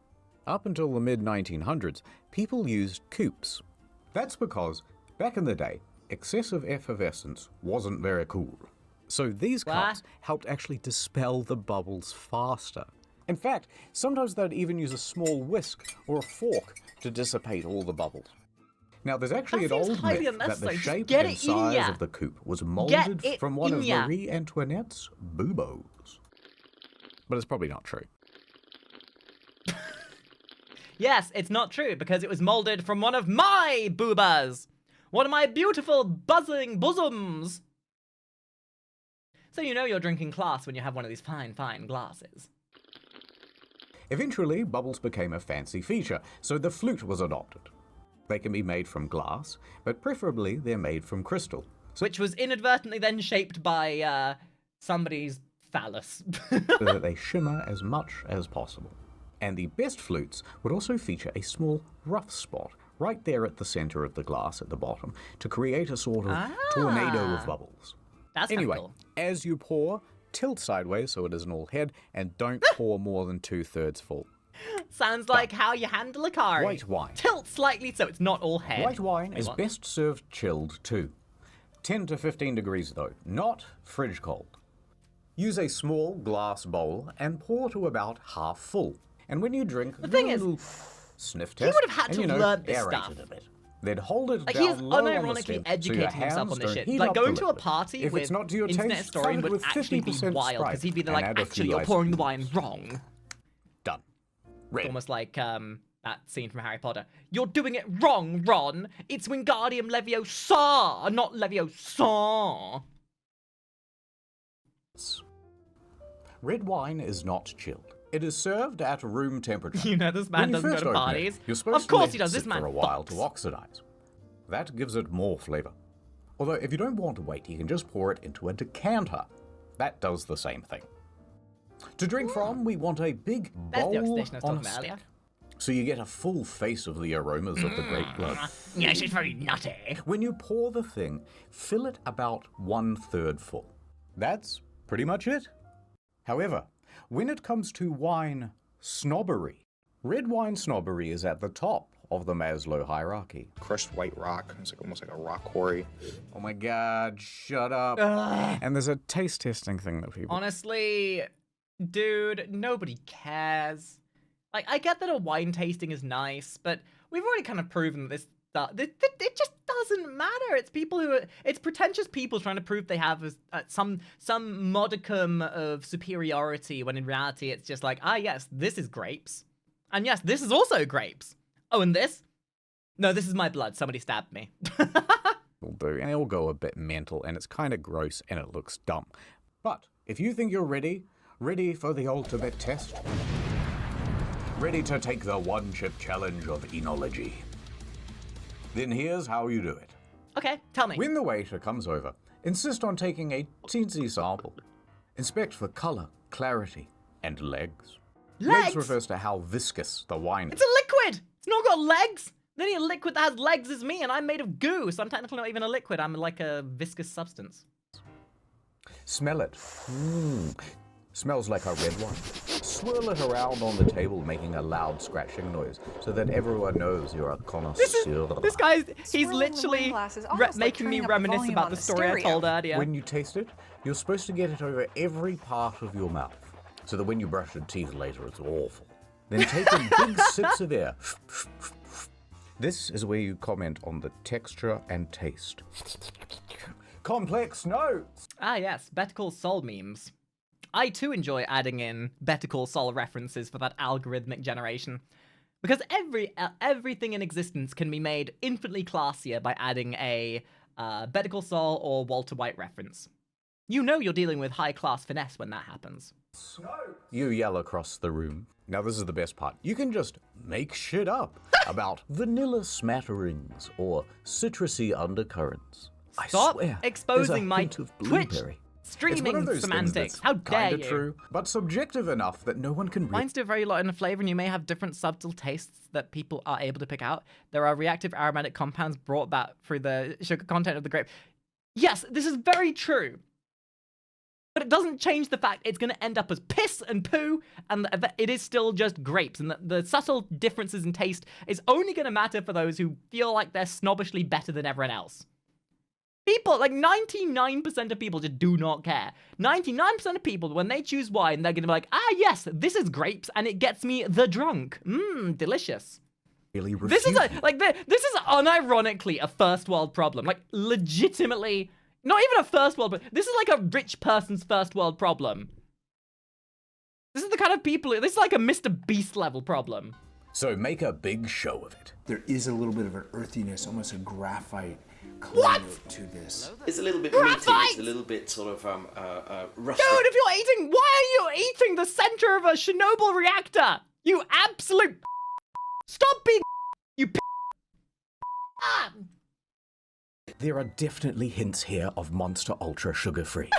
[SPEAKER 2] Up until the mid-1900s, people used coupes. That's because, back in the day, excessive effervescence wasn't very cool. So these cups helped actually dispel the bubbles faster. In fact, sometimes they'd even use a small whisk or a fork to dissipate all the bubbles. Now, there's actually
[SPEAKER 1] That
[SPEAKER 2] an
[SPEAKER 1] seems
[SPEAKER 2] old
[SPEAKER 1] highly
[SPEAKER 2] myth that the
[SPEAKER 1] unnecessary. Just
[SPEAKER 2] shape
[SPEAKER 1] get
[SPEAKER 2] and
[SPEAKER 1] it in
[SPEAKER 2] size
[SPEAKER 1] ya.
[SPEAKER 2] of the coupe was molded
[SPEAKER 1] it
[SPEAKER 2] from one
[SPEAKER 1] in
[SPEAKER 2] of
[SPEAKER 1] ya.
[SPEAKER 2] Marie Antoinette's buboes. But it's probably not true.
[SPEAKER 1] Yes, it's not true because it was molded from one of my boobas. One of my beautiful buzzing bosoms. So you know you're drinking class when you have one of these fine, fine glasses.
[SPEAKER 2] Eventually, bubbles became a fancy feature, so the flute was adopted. They can be made from glass, but preferably they're made from crystal.
[SPEAKER 1] Which was inadvertently then shaped by somebody's phallus.
[SPEAKER 2] So that they shimmer as much as possible. And the best flutes would also feature a small rough spot right there at the center of the glass at the bottom to create a sort of tornado of bubbles.
[SPEAKER 1] That's
[SPEAKER 2] Anyway,
[SPEAKER 1] cool.
[SPEAKER 2] as you pour, tilt sideways so it isn't all head, and don't pour more than 2/3 full.
[SPEAKER 1] Sounds like how you handle a Kari.
[SPEAKER 2] White wine.
[SPEAKER 1] Tilt slightly so it's not all head.
[SPEAKER 2] White wine
[SPEAKER 1] Wait,
[SPEAKER 2] is
[SPEAKER 1] what?
[SPEAKER 2] best served chilled too. 10 to 15 degrees though, not fridge cold. Use a small glass bowl and pour to about half full. And when you drink,
[SPEAKER 1] The thing
[SPEAKER 2] do a
[SPEAKER 1] is,
[SPEAKER 2] little sniff test.
[SPEAKER 1] would have had
[SPEAKER 2] and,
[SPEAKER 1] to
[SPEAKER 2] you know,
[SPEAKER 1] learn this
[SPEAKER 2] aerate
[SPEAKER 1] stuff.
[SPEAKER 2] it a bit. Then hold it
[SPEAKER 1] Like,
[SPEAKER 2] down
[SPEAKER 1] he's
[SPEAKER 2] low on the
[SPEAKER 1] unironically
[SPEAKER 2] stem
[SPEAKER 1] educating
[SPEAKER 2] so your
[SPEAKER 1] himself
[SPEAKER 2] hands
[SPEAKER 1] on this
[SPEAKER 2] don't
[SPEAKER 1] shit.
[SPEAKER 2] heat
[SPEAKER 1] Like,
[SPEAKER 2] up
[SPEAKER 1] going
[SPEAKER 2] the
[SPEAKER 1] to a
[SPEAKER 2] liquid.
[SPEAKER 1] party
[SPEAKER 2] If
[SPEAKER 1] with
[SPEAKER 2] it's not to your
[SPEAKER 1] internet
[SPEAKER 2] taste,
[SPEAKER 1] historian
[SPEAKER 2] flood it
[SPEAKER 1] would
[SPEAKER 2] with
[SPEAKER 1] actually be
[SPEAKER 2] 50%
[SPEAKER 1] wild, because
[SPEAKER 2] Sprite
[SPEAKER 1] he'd be
[SPEAKER 2] and
[SPEAKER 1] like,
[SPEAKER 2] add a
[SPEAKER 1] actually,
[SPEAKER 2] few
[SPEAKER 1] you're
[SPEAKER 2] ice
[SPEAKER 1] pouring the
[SPEAKER 2] cubes.
[SPEAKER 1] wine wrong.
[SPEAKER 2] Done. Red.
[SPEAKER 1] Almost like that scene from Harry Potter. You're doing it wrong, Ron. It's Wingardium Leviosa, not Leviosa.
[SPEAKER 2] Red wine is not chilled. It is served at room temperature.
[SPEAKER 1] You know this man
[SPEAKER 2] When you
[SPEAKER 1] doesn't go
[SPEAKER 2] first
[SPEAKER 1] to
[SPEAKER 2] open it,
[SPEAKER 1] parties.
[SPEAKER 2] you're supposed
[SPEAKER 1] Of course
[SPEAKER 2] to
[SPEAKER 1] he
[SPEAKER 2] let
[SPEAKER 1] does.
[SPEAKER 2] it
[SPEAKER 1] This
[SPEAKER 2] sit
[SPEAKER 1] man
[SPEAKER 2] for a while
[SPEAKER 1] fucks.
[SPEAKER 2] to oxidize. That gives it more flavor. Although if you don't want to wait, you can just pour it into a decanter. That does the same thing. To drink from, we want a big
[SPEAKER 1] That's the
[SPEAKER 2] bowl
[SPEAKER 1] oxidation I was
[SPEAKER 2] on a
[SPEAKER 1] talking about
[SPEAKER 2] stick.
[SPEAKER 1] earlier.
[SPEAKER 2] So you get a full face of the aromas of the grape blood.
[SPEAKER 1] Yes, it's very nutty.
[SPEAKER 2] When you pour the thing, fill it about 1/3 full. That's pretty much it. However, when it comes to wine snobbery, red wine snobbery is at the top of the Maslow hierarchy.
[SPEAKER 12] Crushed white rock. It's like almost like a rock quarry.
[SPEAKER 2] Oh my god, shut up. And there's a taste testing thing that people...
[SPEAKER 1] Honestly, dude, nobody cares. Like, I get that a wine tasting is nice, but we've already kind of proven that it just doesn't matter. It's people who it's pretentious people trying to prove they have some modicum of superiority when in reality it's just like, yes, this is grapes. And yes, this is also grapes. Oh, and this? No, this is my blood. Somebody stabbed me.
[SPEAKER 2] Will do, and it'll go a bit mental, and it's kind of gross, and it looks dumb. But if you think you're ready for the ultimate test, ready to take the one-chip challenge of enology, then here's how you do it.
[SPEAKER 1] Okay, tell me.
[SPEAKER 2] When the waiter comes over, insist on taking a teensy sample. Inspect for color, clarity, and legs. Legs refers to how viscous the wine is.
[SPEAKER 1] It's a liquid! It's not got legs! The only liquid that has legs is me, and I'm made of goo, so I'm technically not even a liquid. I'm like a viscous substance.
[SPEAKER 2] Smell it. Smells like a red wine. Swirl it around on the table, making a loud scratching noise, so that everyone knows you're a connoisseur.
[SPEAKER 1] This guy's, he's literally making me reminisce about the story I told earlier.
[SPEAKER 2] When you taste it, you're supposed to get it over every part of your mouth, so that when you brush your teeth later, it's awful. Then take in big sips of air. This is where you comment on the texture and taste. Complex notes!
[SPEAKER 1] Yes, Better Call Saul memes. I too enjoy adding in Better Call Saul references for that algorithmic generation. Because everything in existence can be made infinitely classier by adding a Better Call Saul or Walter White reference. You know you're dealing with high-class finesse when that happens.
[SPEAKER 2] You yell across the room. Now this is the best part. You can just make shit up about vanilla smatterings or citrusy undercurrents.
[SPEAKER 1] Stop
[SPEAKER 2] I swear,
[SPEAKER 1] exposing my
[SPEAKER 2] hint of
[SPEAKER 1] Twitch
[SPEAKER 2] blueberry.
[SPEAKER 1] streaming semantics. How dare you?
[SPEAKER 2] True, but subjective enough that no one can read.
[SPEAKER 1] Wines do vary a lot in flavor, and you may have different subtle tastes that people are able to pick out. There are reactive aromatic compounds brought about through the sugar content of the grape. Yes, this is very true. But it doesn't change the fact it's going to end up as piss and poo, and it is still just grapes. And the subtle differences in taste is only going to matter for those who feel like they're snobbishly better than everyone else. People, like 99% of people just do not care. 99% of people, when they choose wine, they're going to be like, yes, this is grapes, and it gets me the drunk. Delicious.
[SPEAKER 2] Really
[SPEAKER 1] this is unironically a first world problem. Like, legitimately... Not even a first world, but this is like a rich person's first world problem. This is the kind of people, this is like a Mr. Beast level problem.
[SPEAKER 2] So make a big show of it.
[SPEAKER 13] There is a little bit of an earthiness, almost a graphite color to this.
[SPEAKER 14] It's a little bit meaty, it's a little bit sort of rustic.
[SPEAKER 1] Dude, if you're eating, why are you eating the center of a Chernobyl reactor? You absolute stop being you
[SPEAKER 2] There are definitely hints here of Monster Ultra sugar-free.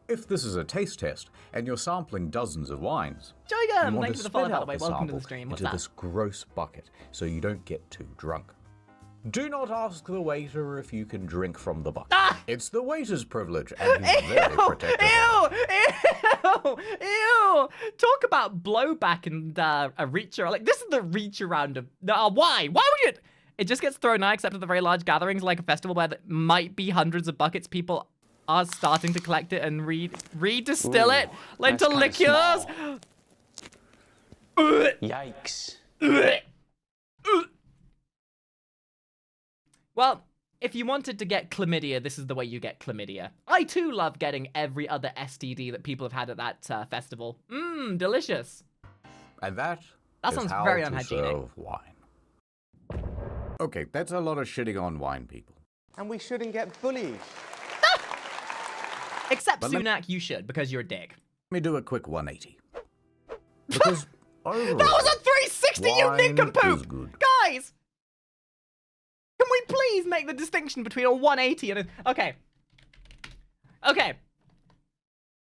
[SPEAKER 2] If this is a taste test, and you're sampling dozens of wines,
[SPEAKER 1] Jogan,
[SPEAKER 2] you want
[SPEAKER 1] thank
[SPEAKER 2] to
[SPEAKER 1] you for the follow,
[SPEAKER 2] spit
[SPEAKER 1] by
[SPEAKER 2] out
[SPEAKER 1] the way.
[SPEAKER 2] the
[SPEAKER 1] Welcome to
[SPEAKER 2] sample
[SPEAKER 1] the stream. What's
[SPEAKER 2] into
[SPEAKER 1] that?
[SPEAKER 2] this gross bucket, so you don't get too drunk. Do not ask the waiter if you can drink from the bucket. It's the waiter's privilege, and he's very protective.
[SPEAKER 1] Ew! Talk about blowback and a reach around. Like, this is the reach around of... why? Why would you... It just gets thrown out, except at the very large gatherings, like a festival where there might be hundreds of buckets. People are starting to collect it and redistill it into liqueurs.
[SPEAKER 14] Yikes.
[SPEAKER 1] Well, if you wanted to get chlamydia, this is the way you get chlamydia. I too love getting every other STD that people have had at that festival. Delicious.
[SPEAKER 2] And that
[SPEAKER 1] sounds very unhygienic.
[SPEAKER 2] Serve wine. Okay, that's a lot of shitting on wine, people.
[SPEAKER 15] And we shouldn't get bullied.
[SPEAKER 1] Except Sunak, you should, because you're a dick.
[SPEAKER 2] Let me do a quick 180. Because overall,
[SPEAKER 1] that was a 360, you nincompoop! Guys! Can we please make the distinction between a 180 and a... Okay.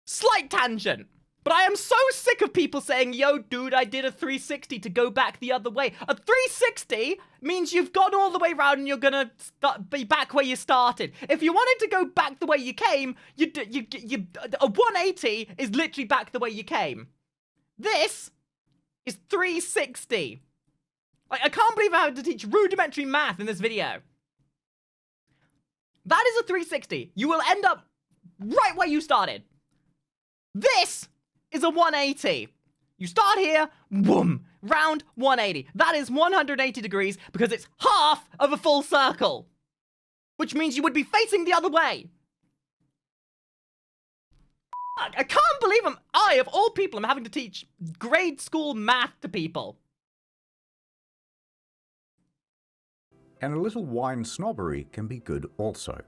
[SPEAKER 1] Slight tangent. But I am so sick of people saying, yo, dude, I did a 360 to go back the other way. A 360 means you've gone all the way around and you're gonna be back where you started. If you wanted to go back the way you came, a 180 is literally back the way you came. This is 360. Like, I can't believe I had to teach rudimentary math in this video. That is a 360. You will end up right where you started. This is a 180. You start here, boom, round 180. That is 180 degrees because it's half of a full circle. which means you would be facing the other way. Fuck, I can't believe I, of all people, am having to teach grade school math to people.
[SPEAKER 2] And a little wine snobbery can be good also.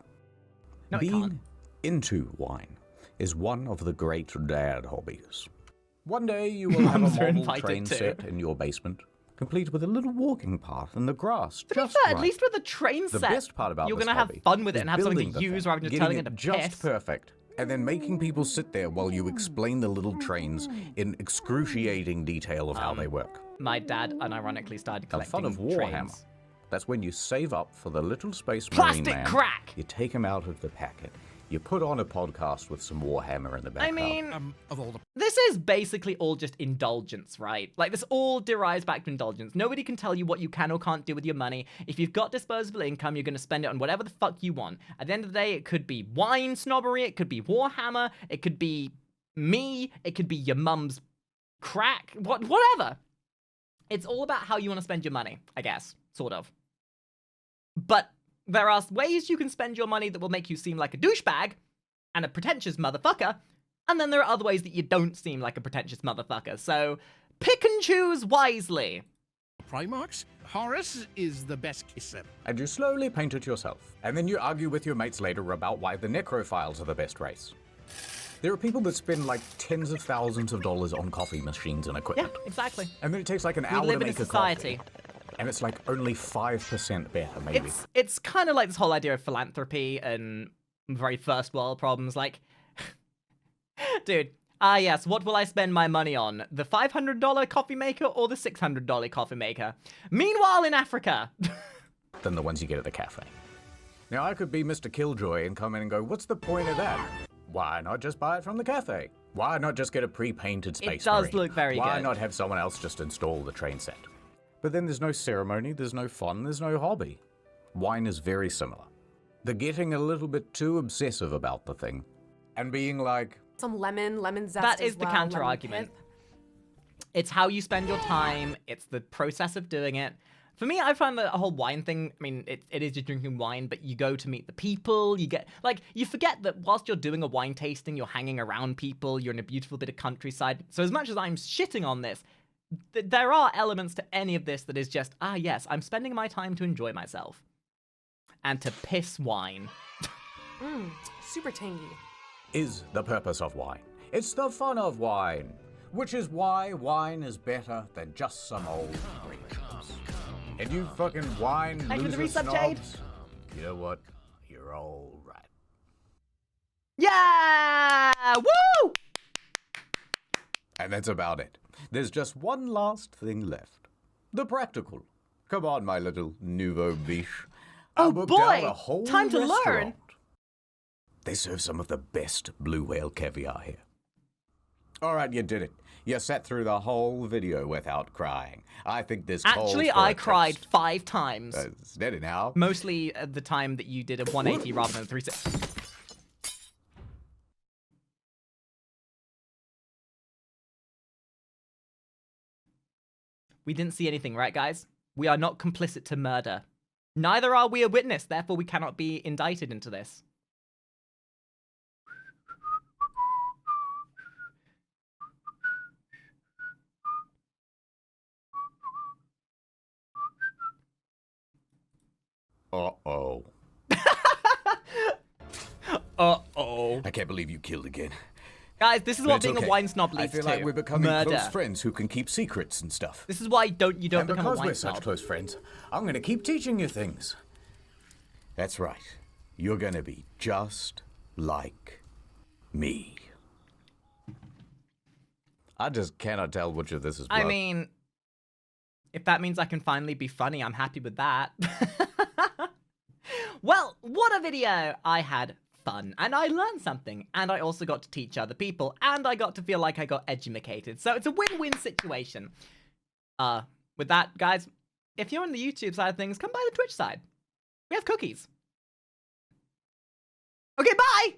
[SPEAKER 1] No, it
[SPEAKER 2] Being
[SPEAKER 1] can't.
[SPEAKER 2] into wine is one of the great dad hobbies. One day you will have a
[SPEAKER 1] Mums are
[SPEAKER 2] model
[SPEAKER 1] invited
[SPEAKER 2] train
[SPEAKER 1] too.
[SPEAKER 2] set in your basement, complete with a little walking path in the grass.
[SPEAKER 1] To be
[SPEAKER 2] just
[SPEAKER 1] fair,
[SPEAKER 2] right.
[SPEAKER 1] at least with the train
[SPEAKER 2] The
[SPEAKER 1] set,
[SPEAKER 2] best part about
[SPEAKER 1] you're
[SPEAKER 2] this
[SPEAKER 1] gonna have
[SPEAKER 2] hobby
[SPEAKER 1] fun with it
[SPEAKER 2] is
[SPEAKER 1] and have something
[SPEAKER 2] building
[SPEAKER 1] to
[SPEAKER 2] the
[SPEAKER 1] use
[SPEAKER 2] thing,
[SPEAKER 1] rather than just
[SPEAKER 2] getting
[SPEAKER 1] turning
[SPEAKER 2] it
[SPEAKER 1] into
[SPEAKER 2] just
[SPEAKER 1] piss.
[SPEAKER 2] perfect, and then making people sit there while you explain the little trains in excruciating detail of how they work.
[SPEAKER 1] My dad unironically started
[SPEAKER 2] The
[SPEAKER 1] collecting
[SPEAKER 2] fun of Warhammer.
[SPEAKER 1] trains.
[SPEAKER 2] That's when you save up for the little space marine
[SPEAKER 1] Plastic
[SPEAKER 2] man.
[SPEAKER 1] crack!
[SPEAKER 2] You take him out of the packet. You put on a podcast with some Warhammer in the
[SPEAKER 1] I
[SPEAKER 2] background.
[SPEAKER 1] mean, this is basically all just indulgence, right? Like, this all derives back to indulgence. Nobody can tell you what you can or can't do with your money. If you've got disposable income, you're going to spend it on whatever the fuck you want. At the end of the day, it could be wine snobbery, it could be Warhammer, it could be me, it could be your mum's crack, whatever. It's all about how you want to spend your money, I guess, sort of. But there are ways you can spend your money that will make you seem like a douchebag and a pretentious motherfucker, and then there are other ways that you don't seem like a pretentious motherfucker, so pick and choose wisely.
[SPEAKER 8] Primarchs? Horus is the best kisser.
[SPEAKER 2] And you slowly paint it yourself. And then you argue with your mates later about why the necrophiles are the best race. There are people that spend like tens of thousands of dollars on coffee machines and
[SPEAKER 1] Yeah,
[SPEAKER 2] equipment.
[SPEAKER 1] exactly.
[SPEAKER 2] And then it takes like an
[SPEAKER 1] We
[SPEAKER 2] hour
[SPEAKER 1] live
[SPEAKER 2] to
[SPEAKER 1] in a
[SPEAKER 2] make a
[SPEAKER 1] society.
[SPEAKER 2] coffee. And it's like only 5% better, maybe.
[SPEAKER 1] It's kind of like this whole idea of philanthropy and very first world problems, like, dude, yes, what will I spend my money on? The $500 coffee maker or the $600 coffee maker? Meanwhile, in Africa...
[SPEAKER 2] Than the ones you get at the cafe. Now, I could be Mr. Killjoy and come in and go, what's the point of that? Why not just buy it from the cafe? Why not just get a pre-painted Space
[SPEAKER 1] It does
[SPEAKER 2] Marine?
[SPEAKER 1] look very
[SPEAKER 2] Why
[SPEAKER 1] good.
[SPEAKER 2] not have someone else just install the train set? But then there's no ceremony, there's no fun, there's no hobby. Wine is very similar. They're getting a little bit too obsessive about the thing and being like...
[SPEAKER 16] Some lemon zest
[SPEAKER 1] That
[SPEAKER 16] as
[SPEAKER 1] is the
[SPEAKER 16] well,
[SPEAKER 1] counter
[SPEAKER 16] lemon
[SPEAKER 1] argument.
[SPEAKER 16] pith.
[SPEAKER 1] It's how you spend your time. It's the process of doing it. For me, I find the whole wine thing, I mean, it is just drinking wine, but you go to meet the people, you get, like, you forget that whilst you're doing a wine tasting, you're hanging around people, you're in a beautiful bit of countryside. So as much as I'm shitting on this, there are elements to any of this that is just, yes, I'm spending my time to enjoy myself. And to piss wine.
[SPEAKER 16] Super tangy.
[SPEAKER 2] Is the purpose of wine. It's the fun of wine. Which is why wine is better than just some old grapes. And you fucking wine
[SPEAKER 1] Thank you for the
[SPEAKER 2] loser
[SPEAKER 1] resub, Jade.
[SPEAKER 2] snobs, you know what? You're all right.
[SPEAKER 1] Yeah! Woo!
[SPEAKER 2] And that's about it. There's just one last thing left. The practical. Come on, my little nouveau biche.
[SPEAKER 1] Oh
[SPEAKER 2] I booked out
[SPEAKER 1] boy!
[SPEAKER 2] a whole
[SPEAKER 1] Time to
[SPEAKER 2] restaurant.
[SPEAKER 1] learn!
[SPEAKER 2] They serve some of the best blue whale caviar here. All right, you did it. You sat through the whole video without crying. I think this calls
[SPEAKER 1] Actually,
[SPEAKER 2] for
[SPEAKER 1] I
[SPEAKER 2] a
[SPEAKER 1] cried
[SPEAKER 2] toast.
[SPEAKER 1] 5 times.
[SPEAKER 2] Steady now.
[SPEAKER 1] Mostly at the time that you did a 180 rather than a 360. We didn't see anything, right, guys? We are not complicit to murder. Neither are we a witness, therefore we cannot be indicted into this.
[SPEAKER 2] Uh-oh.
[SPEAKER 1] Uh-oh.
[SPEAKER 2] I can't believe you killed again.
[SPEAKER 1] Guys, this is
[SPEAKER 2] But
[SPEAKER 1] what
[SPEAKER 2] it's
[SPEAKER 1] being
[SPEAKER 2] okay.
[SPEAKER 1] a wine snob leads
[SPEAKER 2] I feel
[SPEAKER 1] to.
[SPEAKER 2] like we're becoming
[SPEAKER 1] Murder.
[SPEAKER 2] close friends who can keep secrets and stuff.
[SPEAKER 1] This is why you don't
[SPEAKER 2] And
[SPEAKER 1] become a
[SPEAKER 2] because
[SPEAKER 1] wine
[SPEAKER 2] we're
[SPEAKER 1] snob.
[SPEAKER 2] such close friends, I'm going to keep teaching you things. That's right. You're going to be just like me. I just cannot tell which of this is blood.
[SPEAKER 1] I mean, if that means I can finally be funny, I'm happy with that. Well, what a video! I had fun, and I learned something, and I also got to teach other people, and I got to feel like I got edumacated. So it's a win-win situation. With that, guys, if you're on the YouTube side of things, come by the Twitch side. We have cookies. Okay, bye!